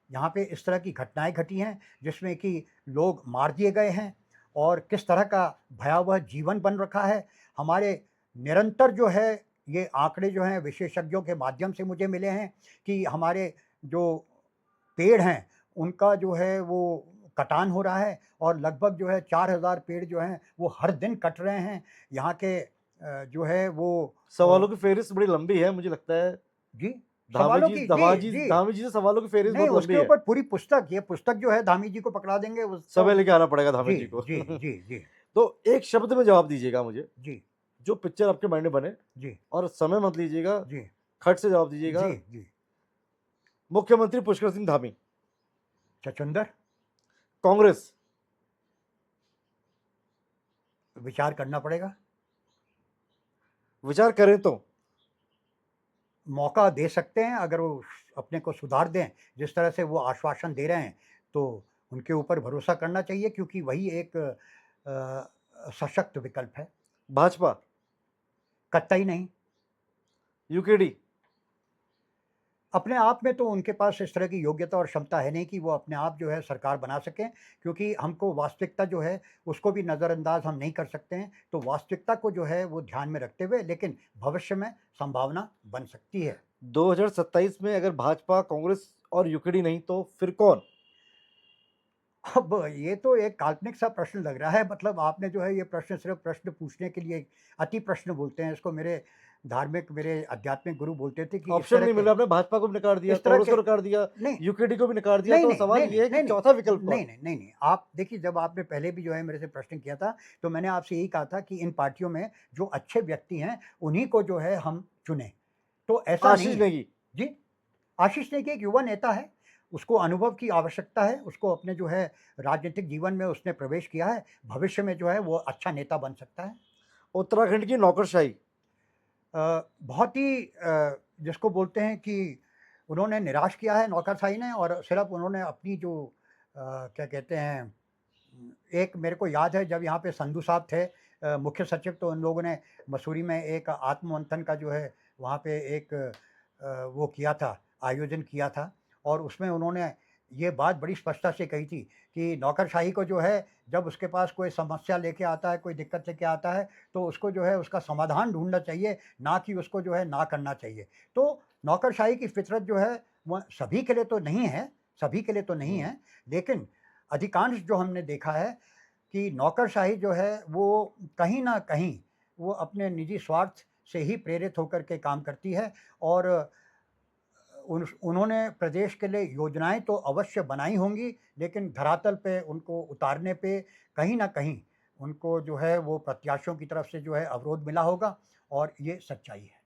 यहाँ पे इस तरह की घटनाएँ घटी हैं, जिसमें कि लोग मार दिए गए हैं और किस तरह का भयावह जीवन बन रखा है। हमारे निरंतर जो है ये आंकड़े जो हैं विशेषज्ञों के माध्यम से मुझे मिले हैं कि हमारे जो पेड़ हैं, उनका जो है वो कटान हो रहा है और लगभग जो है 4000 पेड़ जो हैं, वो हर दिन कट रहे हैं। यहाँ के जो है वो सवालों की फ़हरिस्त बड़ी लंबी है, मुझे लगता है। जी, सवालों की जी, जी। धामी जी से सवालों की फ़हरिस्त नहीं, बहुत उसके लंबी है। ऊपर पूरी पुस्तक, ये पुस्तक जो है धामी जी को पकड़ा देंगे उसको समय लेके आना पड़ेगा धामी जी, जी को। जी, जी, जी, तो एक शब्द में जवाब दीजिएगा मुझे, जी, जो पिक्चर आपके माइंड में बने जी, और समय मत लीजिएगा, जी, खट से जवाब दीजिएगा। जी। मुख्यमंत्री पुष्कर सिंह धामी छछूंदर, कांग्रेस? विचार करना पड़ेगा, विचार करें तो मौका दे सकते हैं अगर वो अपने को सुधार दें, जिस तरह से वो आश्वासन दे रहे हैं, तो उनके ऊपर भरोसा करना चाहिए क्योंकि वही एक सशक्त विकल्प है। भाजपा, कतई नहीं, यूकेडी, अपने आप में तो उनके पास इस तरह की योग्यता और क्षमता है नहीं कि वो अपने आप जो है सरकार बना सकें, क्योंकि हमको वास्तविकता जो है उसको भी नज़रअंदाज हम नहीं कर सकते हैं। तो वास्तविकता को जो है वो ध्यान में रखते हुए लेकिन भविष्य में संभावना बन सकती है। 2027 में अगर भाजपा, कांग्रेस और यूकेडी नहीं तो फिर कौन? अब ये तो एक काल्पनिक सा प्रश्न लग रहा है, मतलब आपने जो है ये प्रश्न सिर्फ़ प्रश्न पूछने के लिए, अति प्रश्न बोलते हैं इसको, मेरे आध्यात्मिक गुरु बोलते थे कि इस ऑप्शन तरह नहीं के मिला, आपने भाजपा को भी नकार दिया, इस तरह कांग्रेस के को नकार दिया, नहीं, यूकेडी को भी नकार दिया, नहीं, तो नहीं, सवाल नहीं, ये है कि नहीं, नहीं, चौथा विकल्प कौन? नहीं, आप देखिए, जब आपने पहले भी जो है मेरे से प्रश्न किया था, तो मैंने आपसे यही कहा था कि इन पार्टियों में जो अच्छे व्यक्ति हैं, उन्हीं को जो है हम चुनें। तो ऐसा नहीं आशीष है। नेगी, जी, आशीष नेगी एक युवा नेता है, उसको अनुभव की आवश्यकता है, उसको अपने जो है राजनीतिक जीवन में उसने प्रवेश किया है, भविष्य में जो है वो अच्छा नेता बन सकता है। उत्तराखंड की नौकरशाही, बहुत ही जिसको बोलते हैं कि उन्होंने निराश किया है नौकरशाही ने, और सिर्फ उन्होंने अपनी जो क्या कहते हैं, एक मेरे को याद है जब यहाँ पे संधू साहब थे मुख्य सचिव, तो उन लोगों ने मसूरी में एक आत्ममंथन का जो है वहाँ पे एक वो किया था, आयोजन किया था, और उसमें उन्होंने ये बात बड़ी स्पष्टता से कही थी कि नौकरशाही को जो है जब उसके पास कोई समस्या लेके आता है, कोई दिक्कत लेके आता है, तो उसको जो है उसका समाधान ढूँढना चाहिए, ना कि उसको जो है ना करना चाहिए। तो नौकरशाही की फ़ितरत जो है वह सभी के लिए तो नहीं है, सभी के लिए तो नहीं है, लेकिन अधिकांश जो हमने देखा है कि नौकरशाही जो है वो कहीं न कहीं वो अपने निजी स्वार्थ से ही प्रेरित होकर के काम करती है, और उन्होंने प्रदेश के लिए योजनाएँ तो अवश्य बनाई होंगी, लेकिन धरातल पे उनको उतारने पे कहीं न कहीं उनको जो है वो प्रत्याशियों की तरफ से जो है अवरोध मिला होगा, और ये सच्चाई है।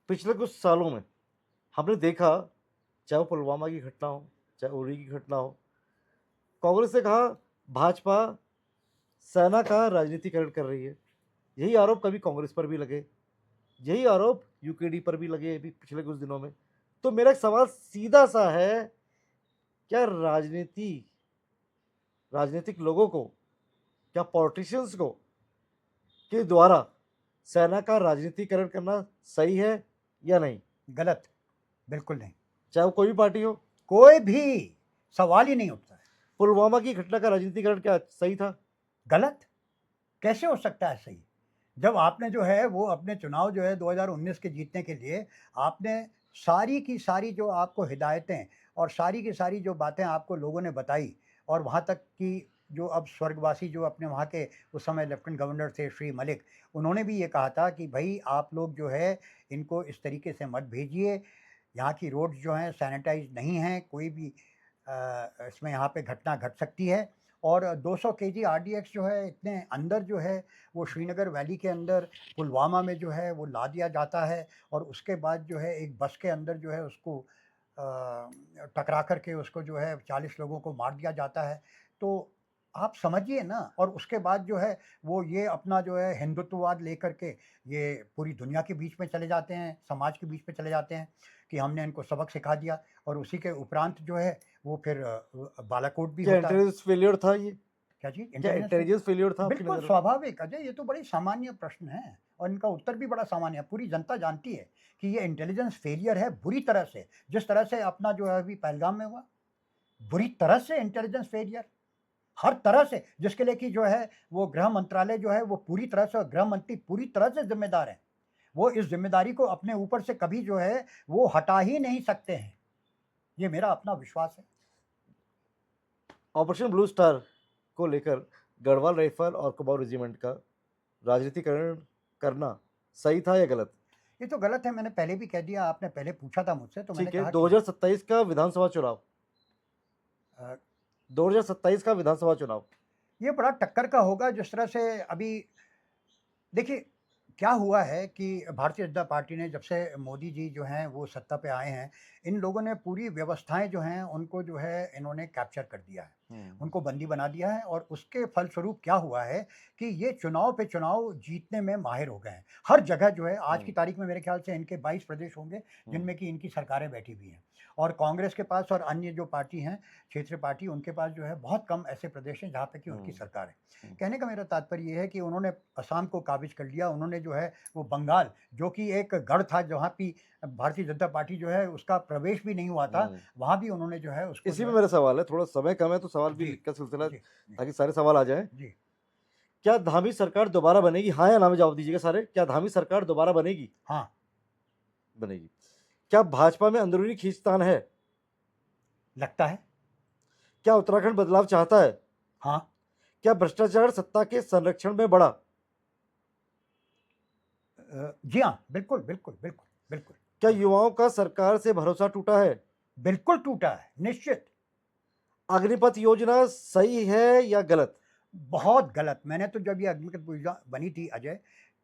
पिछले कुछ सालों में हमने देखा, चाहे वो पुलवामा की घटना हो, चाहे उरी की घटना हो, कांग्रेस ने कहा भाजपा सेना का राजनीतिकरण कर रही है। यही आरोप कभी कांग्रेस पर भी लगे, यही आरोप यूकेडी पर भी लगे अभी पिछले कुछ दिनों में। तो मेरा एक सवाल सीधा सा है, क्या राजनीतिक लोगों को, क्या पॉलिटिशियंस को के द्वारा सेना का राजनीतिकरण करना सही है या नहीं? गलत, बिल्कुल नहीं। चाहे वो कोई भी पार्टी हो। कोई भी सवाल ही नहीं उठता है। पुलवामा की घटना का राजनीतिकरण क्या सही था? गलत, कैसे हो सकता है सही? जब आपने जो है वो अपने चुनाव जो है 2019 के जीतने के लिए आपने सारी की सारी जो आपको हिदायतें और सारी की सारी जो बातें आपको लोगों ने बताई, और वहाँ तक कि जो अब स्वर्गवासी जो अपने वहाँ के उस समय लेफ्टिनेंट गवर्नर थे श्री मलिक, उन्होंने भी ये कहा था कि भई आप लोग जो है इनको इस तरीके से मत भेजिए, यहाँ की रोड्स जो हैं सैनिटाइज़ नहीं हैं, कोई भी इसमें यहाँ पे घटना घट सकती है। और 200 केजी आरडीएक्स जो है इतने अंदर जो है वो श्रीनगर वैली के अंदर पुलवामा में जो है वो ला दिया जाता है, और उसके बाद जो है एक बस के अंदर जो है उसको टकरा कर के उसको जो है 40 लोगों को मार दिया जाता है। तो आप समझिए ना, और उसके बाद जो है वो ये अपना जो है हिंदुत्ववाद लेकर के ये पूरी दुनिया के बीच में चले जाते हैं, समाज के बीच में चले जाते हैं कि हमने इनको सबक सिखा दिया, और उसी के उपरांत जो है वो फिर बालाकोट भी क्या होता है। इंटेलिजेंस फेलियर था ये? क्या चीज़? क्या इंटेलिजेंस फेलियर था आपकी बिल्कुल नज़र में? स्वाभाविक अजय, ये तो बड़े सामान्य प्रश्न हैं, और इनका उत्तर भी बड़ा सामान्य है। पूरी जनता जानती है कि ये इंटेलिजेंस फेलियर है बुरी तरह से, जिस तरह से अपना जो है अभी पहलगाम में हुआ, बुरी तरह से इंटेलिजेंस फेलियर, हर तरह से, जिसके लिए कि जो है वो गृह मंत्रालय जो है वो पूरी तरह से, और गृह मंत्री पूरी तरह से ज़िम्मेदार हैं। वो इस ज़िम्मेदारी को अपने ऊपर से कभी जो है वो हटा ही नहीं सकते हैं। ये मेरा अपना विश्वास है। ऑपरेशन ब्लू स्टार को लेकर गढ़वाल राइफल और कुमाऊं रेजिमेंट का राजनीतिकरण करना सही था या गलत? ये तो गलत है, मैंने पहले भी कह दिया, आपने पहले पूछा था मुझसे तो मैंने ठीक है, कहा कि 2027 का विधानसभा चुनाव, अ, 2027 का विधानसभा चुनाव ये बड़ा टक्कर का होगा, जिस तरह से अभी देखिए, क्या हुआ है कि भारतीय जनता पार्टी ने जब से मोदी जी जो हैं वो सत्ता पे आए हैं, इन लोगों ने पूरी व्यवस्थाएँ जो हैं उनको जो है इन्होंने कैप्चर कर दिया है। हम्म। उनको बंदी बना दिया है और उसके फलस्वरूप क्या हुआ है कि ये चुनाव पे चुनाव जीतने में माहिर हो गए हैं। हर जगह जो है आज की हम्म। तारीख में मेरे ख्याल से इनके 22 प्रदेश होंगे हम्म। जिनमें कि इनकी सरकारें बैठी हुई हैं। और कांग्रेस के पास और अन्य जो पार्टी हैं, क्षेत्रीय पार्टी उनके पास जो है बहुत कम ऐसे प्रदेश हैं जहाँ पे कि उनकी हम्म। सरकार है। हम्म। कहने का मेरा तात्पर्य ये है कि उन्होंने असम को काबिज़ कर लिया, उन्होंने जो है वो बंगाल जो कि एक गढ़ था जहाँ पे भारतीय जनता पार्टी जो है उसका प्रवेश भी नहीं हुआ था, हम्म। वहाँ भी उन्होंने जो है उसको इसी जो में है मेरा सवाल है, थोड़ा समय कम है तो सवाल भी जी, लिख का सिलसिला, जी, जी, ताकि सारे सवाल आ जाएं। जी। क्या धामी सरकार दोबारा बनेगी? हाँ या ना में जवाब दीजिएगा सारे। क्या धामी सरकार दोबारा बनेगी? हाँ, बनेगी। क्या भाजपा में अंदरूनी खींचतान है? लगता है। क्या उत्तराखंड बदलाव चाहता है? हाँ, क्या भ्रष्टाचार सत्ता के संरक्षण में बढ़ा? जी हाँ, बिल्कुल, बिल्कुल, बिल्कुल, बिल्कुल। क्या युवाओं का सरकार से भरोसा टूटा है? बिल्कुल टूटा है, निश्चित। अग्निपथ योजना सही है या गलत? बहुत गलत। मैंने तो जब ये अग्निपथ योजना बनी थी अजय,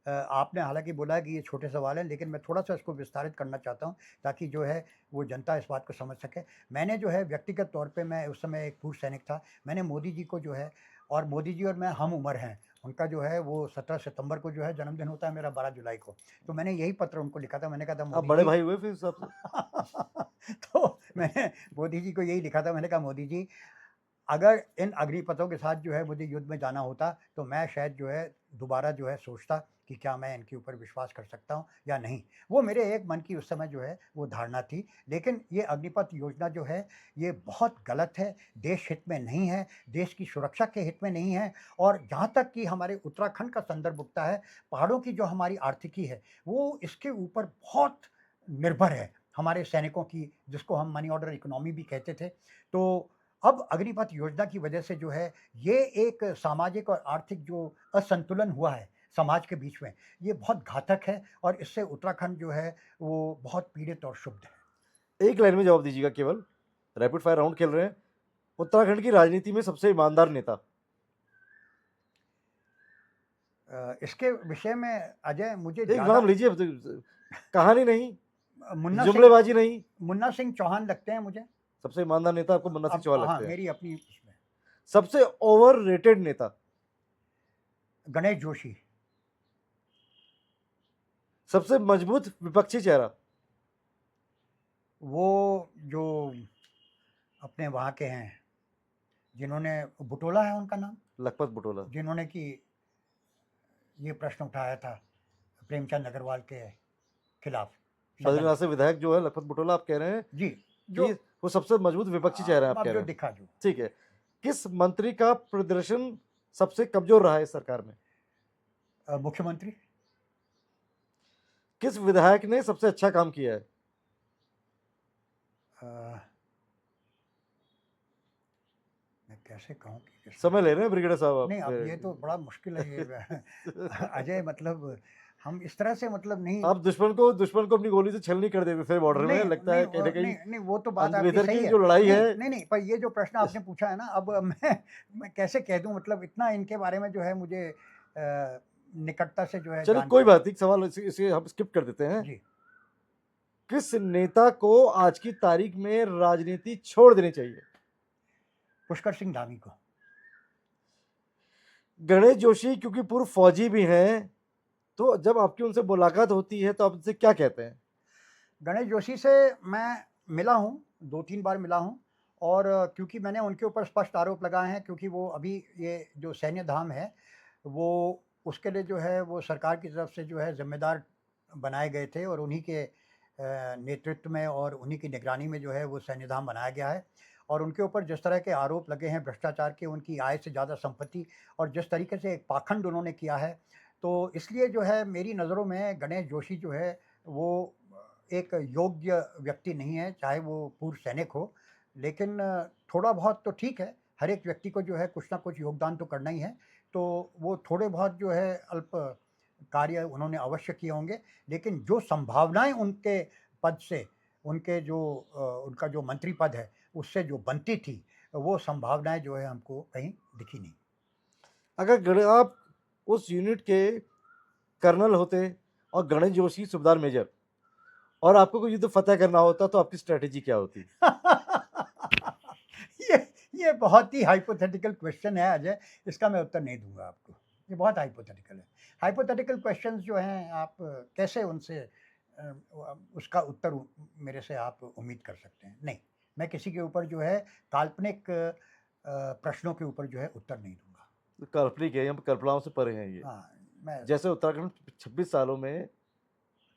आपने हालाँकि बोला है कि ये छोटे सवाल हैं, लेकिन मैं थोड़ा-सा इसको विस्तारित करना चाहता हूँ, ताकि जो है वो जनता इस बात को समझ सके। मैंने जो है व्यक्तिगत तौर पे मैं उस समय एक पूर्व सैनिक था। मैंने मोदी जी को जो है और मोदी जी और मैं हम उम्र हैं। उनका जो है वो 17 सितंबर को जो है जन्मदिन होता है मेरा 12 जुलाई को। तो मैंने यही पत्र उनको लिखा था, मैंने कहा था आप मोदी बड़े जी भाई हुए फिर उस हिसाब से। तो मैंने मोदी जी को यही लिखा था, मैंने कहा मोदी जी अगर इन अग्निपथों के साथ जो है मुझे युद्ध में जाना होता, तो मैं शायद जो है दोबारा जो है सोचता कि क्या मैं इनके ऊपर विश्वास कर सकता हूँ या नहीं। वो मेरे एक मन की उस समय जो है वो धारणा थी। लेकिन ये अग्निपथ योजना जो है, ये बहुत गलत है, देश हित में नहीं है, देश की सुरक्षा के हित में नहीं है और जहाँ तक कि हमारे उत्तराखंड का संदर्भ उठता है, पहाड़ों की जो हमारी आर्थिकी है, वो इसके ऊपर बहुत निर्भर है, हमारे सैनिकों की, जिसको हम मनी ऑर्डर इकोनॉमी भी कहते थे। तो अब अग्निपथ योजना की वजह से जो है, ये एक सामाजिक और आर्थिक जो असंतुलन हुआ है समाज के बीच में, ये बहुत घातक है और इससे उत्तराखंड जो है, वो बहुत पीड़ित और क्षुब्ध है। एक लाइन में जवाब दीजिएगा केवल, रैपिड फायर राउंड खेल रहे हैं। उत्तराखंड की राजनीति में सबसे ईमानदार नेता? इसके विषय में अजय मुझे एक ज़्यादा नाम लीजिए, कहानी नहीं, मुन्ना सिंह जुमलेबाजी नहीं। मुन्ना सिंह चौहान लगते हैं मुझे। सबसे ईमानदार नेता आपको मुन्ना सिंह अब चौहान हाँ, लगते हैं। मेरी अपनी उसमें सबसे ओवररेटेड नेता? गणेश जोशी। सबसे मजबूत विपक्षी चेहरा? वो जो अपने वहाँ के हैं, जिन्होंने बुटोला है उनका नाम? लखपत बुटोला। जिन्होंने कि ये प्रश्न उठाया था प्रेमचंद अग्रवाल के खिलाफ सदन बद्रीनाथ में। से विधायक जो है लखपत बुटोला, आप कह रहे हैं जी, जो कि वो सबसे मजबूत विपक्षी चेहरा है, आप अब कह जो रहे हैं। दिखा जो ठीक है। किस मंत्री का प्रदर्शन सबसे कमजोर रहा है इस सरकार में? मुख्यमंत्री। किस विधायक ने सबसे अच्छा काम किया है? अ, मैं कैसे कहूँ कि किसने समय ले रहे हैं ब्रिगेडियर साहब आप? नहीं, अब ये तो बड़ा मुश्किल है ये अजय मतलब हम इस तरह से मतलब नहीं आप दुश्मन को अपनी गोली से छलनी कर देते थे बॉर्डर में, नहीं, लगता नहीं है कहीं ना कहीं नहीं, नहीं वो तो बात आपकी अंधवेदर सही की है। जो लड़ाई नहीं, है। नहीं, नहीं, पर ये जो प्रश्न आपने पूछा है ना, अब मैं कैसे कह दूँ मतलब इतना इनके बारे में जो है मुझे निकटता से जो है चलिए कोई जानकारी बात नहीं, सवाल इसे हम स्किप कर देते हैं। जी। किस नेता को आज की तारीख में राजनीति छोड़ देनी चाहिए? पुष्कर सिंह धामी को। गणेश जोशी क्योंकि पूर्व फौजी भी हैं, तो जब आपकी उनसे मुलाकात होती है तो आप उनसे क्या कहते हैं? गणेश जोशी से मैं मिला हूँ, 2-3 बार मिला हूँ और क्योंकि मैंने उनके ऊपर स्पष्ट आरोप लगाए हैं क्योंकि वो अभी ये जो सैन्य धाम है, वो उसके लिए जो है वो सरकार की तरफ से जो है ज़िम्मेदार बनाए गए थे और उन्हीं के नेतृत्व में और उन्हीं की निगरानी में जो है वो सैन्य धाम बनाया गया है। और उनके ऊपर जिस तरह के आरोप लगे हैं भ्रष्टाचार के, उनकी आय से ज़्यादा संपत्ति और जिस तरीके से एक पाखंड उन्होंने किया है, तो इसलिए जो है मेरी नज़रों में गणेश जोशी जो है वो एक योग्य व्यक्ति नहीं है, चाहे वो पूर्व सैनिक हो। लेकिन थोड़ा बहुत तो ठीक है, हर एक व्यक्ति को जो है कुछ ना कुछ योगदान तो करना ही है। तो वो थोड़े बहुत जो है अल्प कार्य उन्होंने अवश्य किए होंगे, लेकिन जो संभावनाएँ उनके पद से, उनके जो उनका जो मंत्री पद है, उससे जो बनती थी, वो संभावनाएँ जो है हमको कहीं दिखी नहीं। अगर आप उस यूनिट के कर्नल होते और गणेश जोशी सूबेदार मेजर, और आपको कोई युद्ध फतेह करना होता तो आपकी स्ट्रेटेजी क्या होती? ये ये बहुत ही हाइपोथेटिकल क्वेश्चन है अजय, इसका मैं उत्तर नहीं दूंगा आपको। ये बहुत हाइपोथेटिकल है। हाइपोथेटिकल क्वेश्चंस जो हैं आप कैसे उनसे उसका उत्तर मेरे से आप उम्मीद कर सकते हैं? नहीं, मैं किसी के ऊपर जो है काल्पनिक प्रश्नों के ऊपर जो है उत्तर नहीं दूंगा। तो काल्पनिक है, हम कल्पनाओं से परे हैं ये। हाँ, मैं जैसे उत्तराखंड 26 सालों में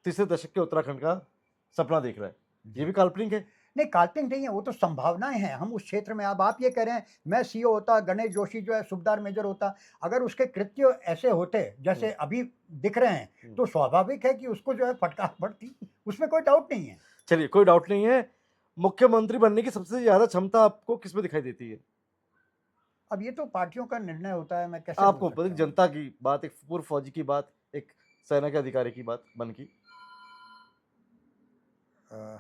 तीसरे दशक के उत्तराखंड का सपना देख रहा है, ये जी। भी काल्पनिक है। नहीं, काल्पनिक नहीं है, वो तो संभावनाएँ हैं। हम उस क्षेत्र में, अब आप ये कह रहे हैं, मैं सीईओ होता, गणेश जोशी जो है सूबेदार मेजर होता, अगर उसके कृत्य ऐसे होते जैसे अभी दिख रहे हैं, तो स्वाभाविक है कि उसको जो है फटकार पड़ती, उसमें कोई डाउट नहीं है। चलिए, कोई डाउट नहीं है। मुख्यमंत्री बनने की सबसे ज्यादा क्षमता आपको किसमें दिखाई देती है? अब ये तो पार्टियों का निर्णय होता है, मैं कैसे बोल आपको सकता पता, हूँ? जनता की बात, एक पूर्व फौजी की बात, एक सेना के अधिकारी की बात, मन की। अ,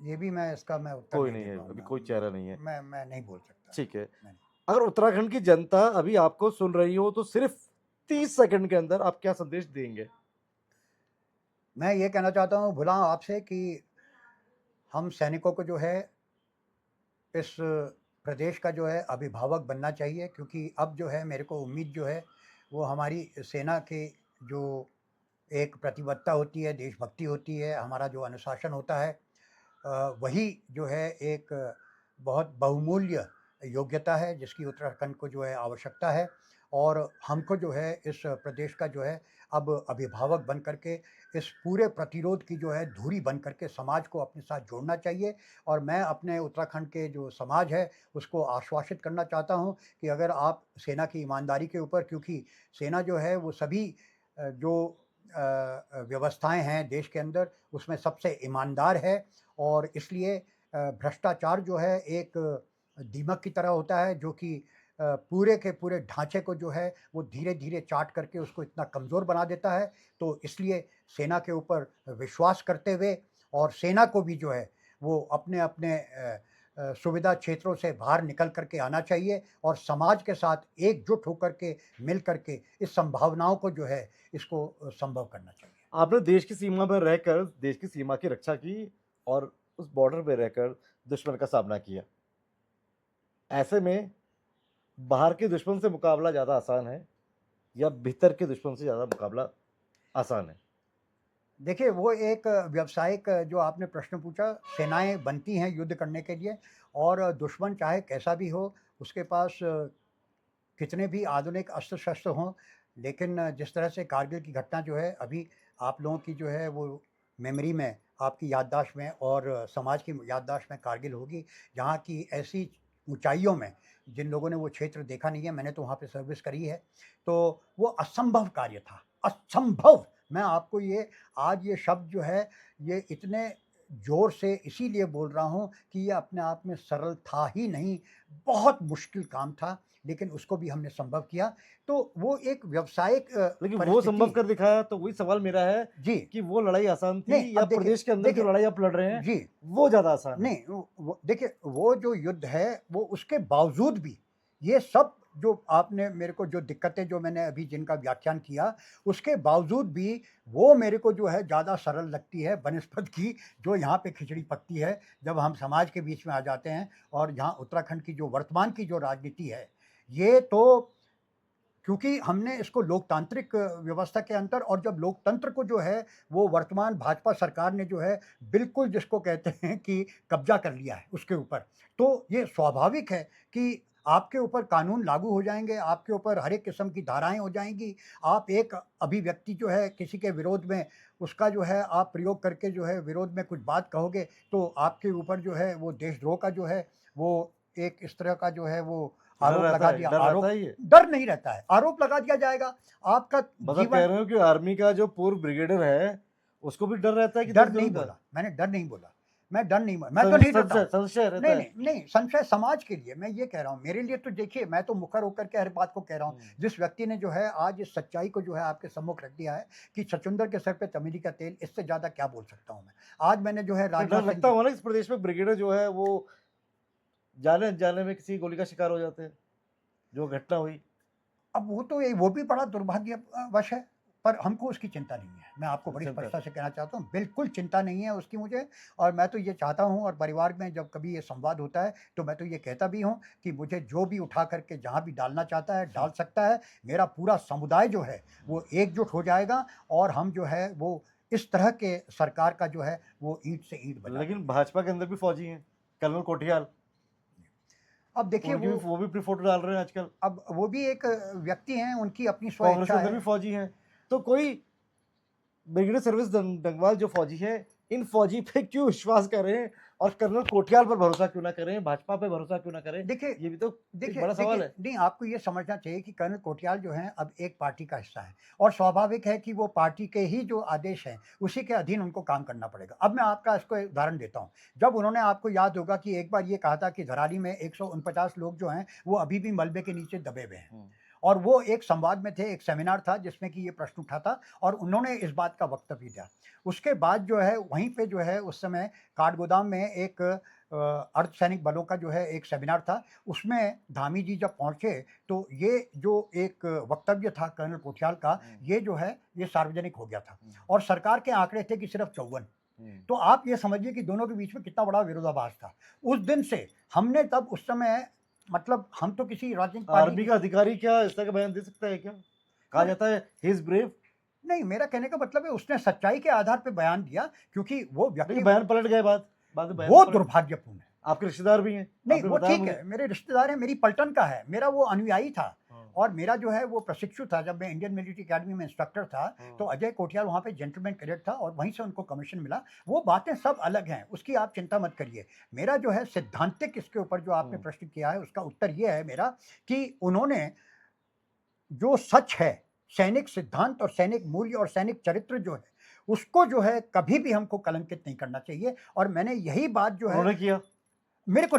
ये भी मैं इसका मैं उत्तर कोई नहीं नहीं दे है, पाऊँगा। अभी कोई चेहरा नहीं है। मैं नहीं बोल सकता। ठीक है। मैं अगर उत्तराखंड की जनता अभी आपको सुन रही हो तो सिर्फ 30 सेकंड के अंदर आप क्या संदेश देंगे? मैं ये कहना चाहता हूँ भुलाओ आपसे कि हम सैनिकों को जो है इस प्रदेश का जो है अभिभावक बनना चाहिए, क्योंकि अब जो है मेरे को उम्मीद जो है वो हमारी सेना के जो एक प्रतिबद्धता होती है, देशभक्ति होती है, हमारा जो अनुशासन होता है, वही जो है एक बहुत बहुमूल्य योग्यता है जिसकी उत्तराखंड को जो है आवश्यकता है। और हमको जो है इस प्रदेश का जो है अब अभिभावक बन करके इस पूरे प्रतिरोध की जो है धुरी बन करके समाज को अपने साथ जोड़ना चाहिए। और मैं अपने उत्तराखंड के जो समाज है उसको आश्वासित करना चाहता हूँ कि अगर आप सेना की ईमानदारी के ऊपर, क्योंकि सेना जो है वो सभी जो व्यवस्थाएं हैं देश के अंदर उसमें सबसे ईमानदार है। और इसलिए भ्रष्टाचार जो है एक दीमक की तरह होता है जो कि पूरे के पूरे ढांचे को जो है वो धीरे-धीरे चाट करके उसको इतना कमज़ोर बना देता है। तो इसलिए सेना के ऊपर विश्वास करते हुए और सेना को भी जो है वो अपने-अपने सुविधा क्षेत्रों से बाहर निकल कर के आना चाहिए और समाज के साथ एकजुट होकर के, मिल कर के इस संभावनाओं को जो है इसको संभव करना चाहिए। आपने देश की सीमा पर रहकर देश की सीमा की रक्षा की और उस बॉर्डर पे रहकर दुश्मन का सामना किया। ऐसे में बाहर के दुश्मन से मुकाबला ज़्यादा आसान है या भीतर के दुश्मन से ज़्यादा मुकाबला आसान है? देखिए, वो एक व्यावसायिक जो आपने प्रश्न पूछा, सेनाएँ बनती हैं युद्ध करने के लिए और दुश्मन चाहे कैसा भी हो, उसके पास कितने भी आधुनिक अस्त्र-शस्त्र हों, लेकिन जिस तरह से कारगिल की घटना जो है अभी आप लोगों की जो है वो मेमोरी में, आपकी याददाश्त में और समाज की याददाश्त में कारगिल होगी, जहाँ की ऐसी ऊँचाइयों में जिन लोगों ने वो क्षेत्र देखा नहीं है, मैंने तो वहाँ पे सर्विस करी है, तो वो असंभव कार्य था, असंभव! मैं आपको ये आज ये शब्द जो है, ये इतने ज़ोर से इसीलिए बोल रहा हूँ कि ये अपने आप में सरल था ही नहीं, बहुत मुश्किल काम था, लेकिन उसको भी हमने संभव किया। तो वो एक व्यावसायिक लेकिन वो संभव परिस्थिति कर दिखाया, तो वही सवाल मेरा है जी, कि वो लड़ाई आसान नहीं थी या अब देखिए प्रदेश के अंदर जो देखिए लड़ाई आप लड़ रहे हैं, जी, वो ज़्यादा आसान है? नहीं वो देखिए वो जो युद्ध है, वो उसके बावजूद भी ये सब जो आपने मेरे को जो दिक्कतें जो मैंने अभी जिनका व्याख्यान किया, उसके बावजूद भी वो मेरे को जो है ज़्यादा सरल लगती है बनिस्बत की जो यहाँ पे खिचड़ी पकती है, जब हम समाज के बीच में आ जाते हैं। और यहाँ उत्तराखंड की जो वर्तमान की जो राजनीति है, ये तो क्योंकि हमने इसको लोकतांत्रिक व्यवस्था के अंदर, और जब लोकतंत्र को जो है वो वर्तमान भाजपा सरकार ने जो है बिल्कुल जिसको कहते हैं कि कब्जा कर लिया है उसके ऊपर। तो ये स्वाभाविक है कि आपके ऊपर कानून लागू हो जाएँगे, आपके ऊपर हर एक किस्म की धाराएँ हो जाएँगी। आप एक अभिव्यक्ति जो है किसी के विरोध में उसका जो है आप प्रयोग करके जो है विरोध में कुछ बात कहोगे, तो आपके ऊपर जो है वो देशद्रोह का जो है वो एक इस तरह का जो है वो आरोप लगा दिया, डर रहता आरोप है ये? डर नहीं रहता है, आरोप लगा दिया जाएगा, आपका मतलब कह जीवन। रहे हो कि आर्मी का जो पूर्व ब्रिगेडियर है, उसको भी डर रहता है कि डर देशद्रोही नहीं का? बोला, मैंने डर नहीं बोला, मैं डर नहीं मैं तो नहीं डरता संशय हूँ। संशय रहता नहीं, है? नहीं, नहीं, संशय समाज के लिए मैं ये कह रहा हूँ, मेरे लिए तो देखिए मैं तो मुखर होकर के हर बात को कह रहा हूँ। जिस व्यक्ति ने जो है आज इस सच्चाई को जो है आपके सम्मुख रख दिया है कि छछूंदर के सर पे चमेली का तेल, इससे ज़्यादा क्या बोल सकता हूँ मैं। आज मैंने जो है तो डर राजनाथ सिंह लगता जी होगा ना इस प्रदेश में ब्रिगेडियर जो है वो जाने-अनजाने में किसी गोली का शिकार हो जाते हैं, जो घटना हुई। अब वो तो वो भी बड़ा दुर्भाग्य वश है। पर हमको उसकी चिंता नहीं है। मैं आपको बड़ी चिंता स्पष्टता से कहना चाहता हूँ, बिल्कुल चिंता नहीं है उसकी मुझे। और मैं तो ये चाहता हूँ, और परिवार में जब कभी ये संवाद होता है, तो मैं तो ये कहता भी हूँ कि मुझे जो भी उठा करके जहाँ भी डालना चाहता है, डाल सकता है। मेरा पूरा समुदाय जो है, वो एकजुट हो जाएगा, और हम जो है वो इस तरह के सरकार का जो है, वो ईंट से ईंट बजा लेकिन देंगे। भाजपा के अंदर भी फौजी हैं, कर्नल कोठियाल, अब देखिए उनकी भी वो भी प्री फोटो डाल रहे हैं आजकल। अब वो भी एक व्यक्ति हैं, उनकी अपनी स्व कांग्रेस के इच्छा अंदर है। भी फौजी हैं। तो कोई ब्रिगेडियर सर्विस डंगवाल जो फौजी हैं, इन फौजी पे क्यों विश्वास करें और कर्नल कोठियाल पर भरोसा क्यों ना करें, भाजपा पे भरोसा क्यों ना करें? देखिए ये भी तो एक देखिए बड़ा देखिए सवाल है। नहीं, आपको ये समझना चाहिए कि कर्नल कोटियाल जो हैं अब एक पार्टी का हिस्सा है, और स्वाभाविक है कि वो पार्टी के ही जो आदेश हैं उसी के अधीन उनको काम करना पड़ेगा। अब मैं आपका इसको एक उदाहरण देता हूँ। जब उन्होंने, आपको याद होगा कि एक बार ये कहा था कि धराली में 149 लोग जो हैं वो अभी भी मलबे के नीचे दबे हुए हैं, हम्म, और वो एक संवाद में थे, एक सेमिनार था जिसमें कि ये प्रश्न उठा था, और उन्होंने इस बात का वक्तव्य दिया। उसके बाद जो है वहीं पे जो है उस समय काठगोदाम में एक अर्धसैनिक बलों का जो है एक सेमिनार था। उसमें धामी जी जब पहुंचे, तो ये जो एक वक्तव्य था कर्नल कोठियाल का, ये जो है ये सार्वजनिक हो गया था, और सरकार के आंकड़े थे कि सिर्फ 54। तो आप ये समझिए कि दोनों के बीच में कितना बड़ा विरोधाभास था। उस दिन से हमने तब उस समय, मतलब हम तो किसी राजनीतिक पार्टी आर्मी की, का अधिकारी क्या इस तरह का बयान दे सकता है क्या? कहा जाता है ही इज ब्रेव, नहीं, मेरा कहने का मतलब है उसने सच्चाई के आधार पे बयान दिया, क्योंकि वो व्यक्ति, लेकिन बयान पलट गए, बाद में बयान वो पलट। दुर्भाग्यपूर्ण है। आपके रिश्तेदार भी हैं, नहीं, आपने वो बताया ठीक मुझे। है, मेरे रिश्तेदार हैं, मेरी पलटन का है, मेरा वो अनुयायी था, हाँ, और मेरा जो है वो प्रशिक्षु था। जब मैं इंडियन मिलिट्री अकेडमी में इंस्ट्रक्टर था, तो हाँ, अजय कोठियाल वहाँ पे जेंटलमैन कैडेट था, और वहीं से उनको कमीशन मिला। वो बातें सब अलग हैं, उसकी आप चिंता मत करिए। मेरा जो है सिद्धांतिक इसके ऊपर जो आपने प्रश्न किया है, उसका उत्तर ये है मेरा, कि उन्होंने जो सच है, सैनिक सिद्धांत और सैनिक मूल्य और सैनिक चरित्र जो है, उसको जो है कभी भी हमको कलंकित नहीं करना चाहिए। और मैंने यही बात जो है, उन्होंने किया। मेरे को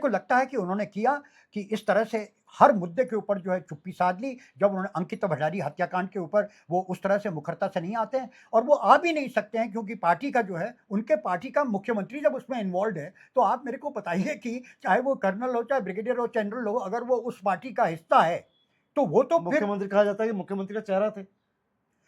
लगता है कि उन्होंने किया, कि इस तरह से हर मुद्दे के ऊपर जो है चुप्पी साध ली। जब उन्होंने अंकित भंडारी हत्याकांड के ऊपर, वो उस तरह से मुखरता से नहीं आते हैं, और वो आ भी नहीं सकते हैं, क्योंकि पार्टी का जो है, उनके पार्टी का मुख्यमंत्री जब उसमें इन्वॉल्व है, तो आप मेरे को बताइए कि चाहे वो कर्नल हो, चाहे ब्रिगेडियर हो, जनरल हो, अगर वो उस पार्टी का हिस्सा है, तो वो तो फिर, मुख्यमंत्री कहा जाता है कि मुख्यमंत्री का चेहरा थे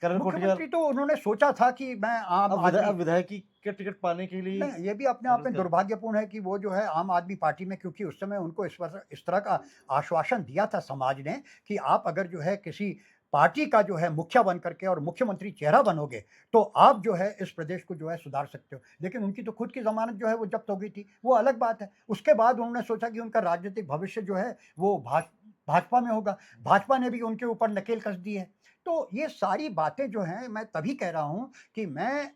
करण कोठियाल। मुख्यमंत्री तो उन्होंने सोचा था कि मैं आम आदमी, अब विधायकी के टिकट पाने के लिए नहीं, ये भी अपने आप में दुर्भाग्यपूर्ण है कि वो जो है आम आदमी पार्टी में, क्योंकि उस समय उनको इस तरह का आश्वासन दिया था समाज ने, कि आप अगर जो है किसी पार्टी का जो है मुखिया बन करके और मुख्यमंत्री चेहरा बनोगे, तो आप जो है इस प्रदेश को जो है सुधार सकते हो। लेकिन उनकी तो खुद की जमानत जो है वो जब्त हो गई थी, वो अलग बात है। उसके बाद उन्होंने सोचा कि उनका राजनीतिक भविष्य जो है वो भाजपा में होगा। भाजपा ने भी उनके ऊपर नकेल कस दी है। तो ये सारी बातें जो हैं, मैं तभी कह रहा हूँ कि मैं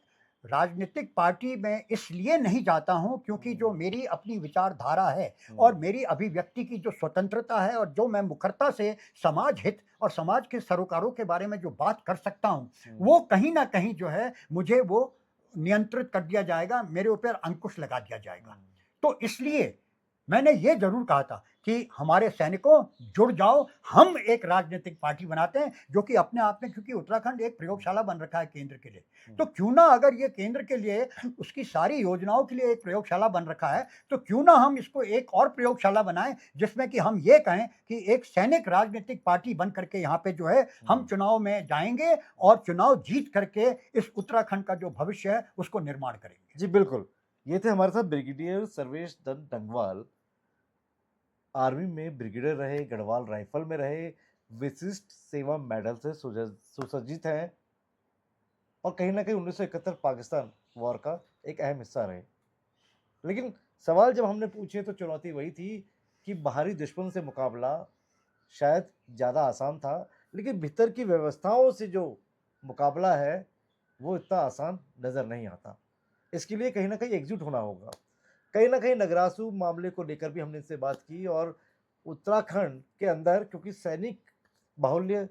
राजनीतिक पार्टी में इसलिए नहीं जाता हूं, क्योंकि जो मेरी अपनी विचारधारा है, और मेरी अभिव्यक्ति की जो स्वतंत्रता है, और जो मैं मुखरता से समाज हित और समाज के सरोकारों के बारे में जो बात कर सकता हूं, वो कहीं ना कहीं जो है मुझे वो नियंत्रित कर दिया जाएगा, मेरे ऊपर अंकुश लगा दिया जाएगा। तो इसलिए मैंने ये जरूर कहा था कि हमारे सैनिकों, जुड़ जाओ, हम एक राजनीतिक पार्टी बनाते हैं, जो कि अपने आप में, क्योंकि उत्तराखंड एक प्रयोगशाला बन रखा है केंद्र के लिए, तो क्यों ना, अगर ये केंद्र के लिए उसकी सारी योजनाओं के लिए एक प्रयोगशाला बन रखा है, तो क्यों ना हम इसको एक और प्रयोगशाला बनाएं, जिसमें कि हम ये कहें कि एक सैनिक राजनीतिक पार्टी बन करके यहाँ पे जो है हम चुनाव में जाएंगे, और चुनाव जीत करके इस उत्तराखंड का जो भविष्य है उसको निर्माण करेंगे। जी बिल्कुल। ये थे हमारे साथ ब्रिगेडियर सर्वेश दत्त डंगवाल, आर्मी में ब्रिगेडियर रहे, गढ़वाल राइफल में रहे, विशिष्ट सेवा मेडल से सुसज्जित हैं, और कहीं ना कहीं 1971 पाकिस्तान वॉर का एक अहम हिस्सा रहे। लेकिन सवाल जब हमने पूछे तो चुनौती वही थी कि बाहरी दुश्मन से मुकाबला शायद ज़्यादा आसान था, लेकिन भीतर की व्यवस्थाओं से जो मुकाबला है वो इतना आसान नज़र नहीं आता। इसके लिए कहीं ना कहीं एकजुट होना होगा। कहीं ना कहीं नगरासू मामले को लेकर भी हमने इनसे बात की, और उत्तराखंड के अंदर, क्योंकि सैनिक बाहुल्य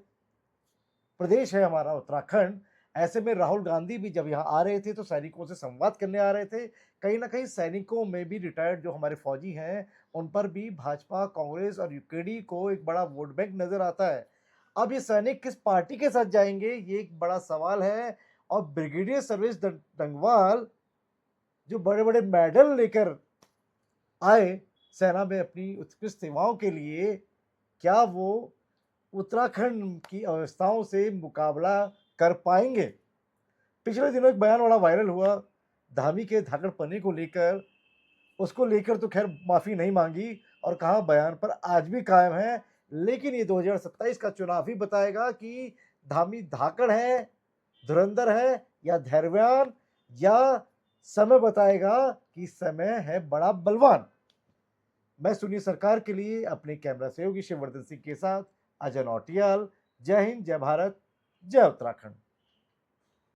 प्रदेश है हमारा उत्तराखंड, ऐसे में राहुल गांधी भी जब यहाँ आ रहे थे तो सैनिकों से संवाद करने आ रहे थे। कहीं ना कहीं सैनिकों में भी रिटायर्ड जो हमारे फौजी हैं, उन पर भी भाजपा, कांग्रेस और यूकेडी को एक बड़ा वोट बैंक नजर आता है। अब ये सैनिक किस पार्टी के साथ जाएंगे, ये एक बड़ा सवाल है। और ब्रिगेडियर सर्विस डंगवाल जो बड़े बड़े मेडल लेकर आए सेना में अपनी उत्कृष्ट सेवाओं के लिए, क्या वो उत्तराखंड की अवस्थाओं से मुकाबला कर पाएंगे? पिछले दिनों एक बयान बड़ा वायरल हुआ धामी के धाकड़पन्ने को लेकर। उसको लेकर तो खैर माफी नहीं मांगी और कहा बयान पर आज भी कायम है, लेकिन ये 2027 का चुनाव ही बताएगा कि धामी धाकड़ है, धुरंधर है या धैर्यवान, या समय बताएगा कि समय है बड़ा बलवान। मैं सुनील सरकार के लिए अपने कैमरा सहयोगी शिववर्धन सिंह के साथ अजय नौटियाल। जय हिंद, जय भारत, जय उत्तराखंड।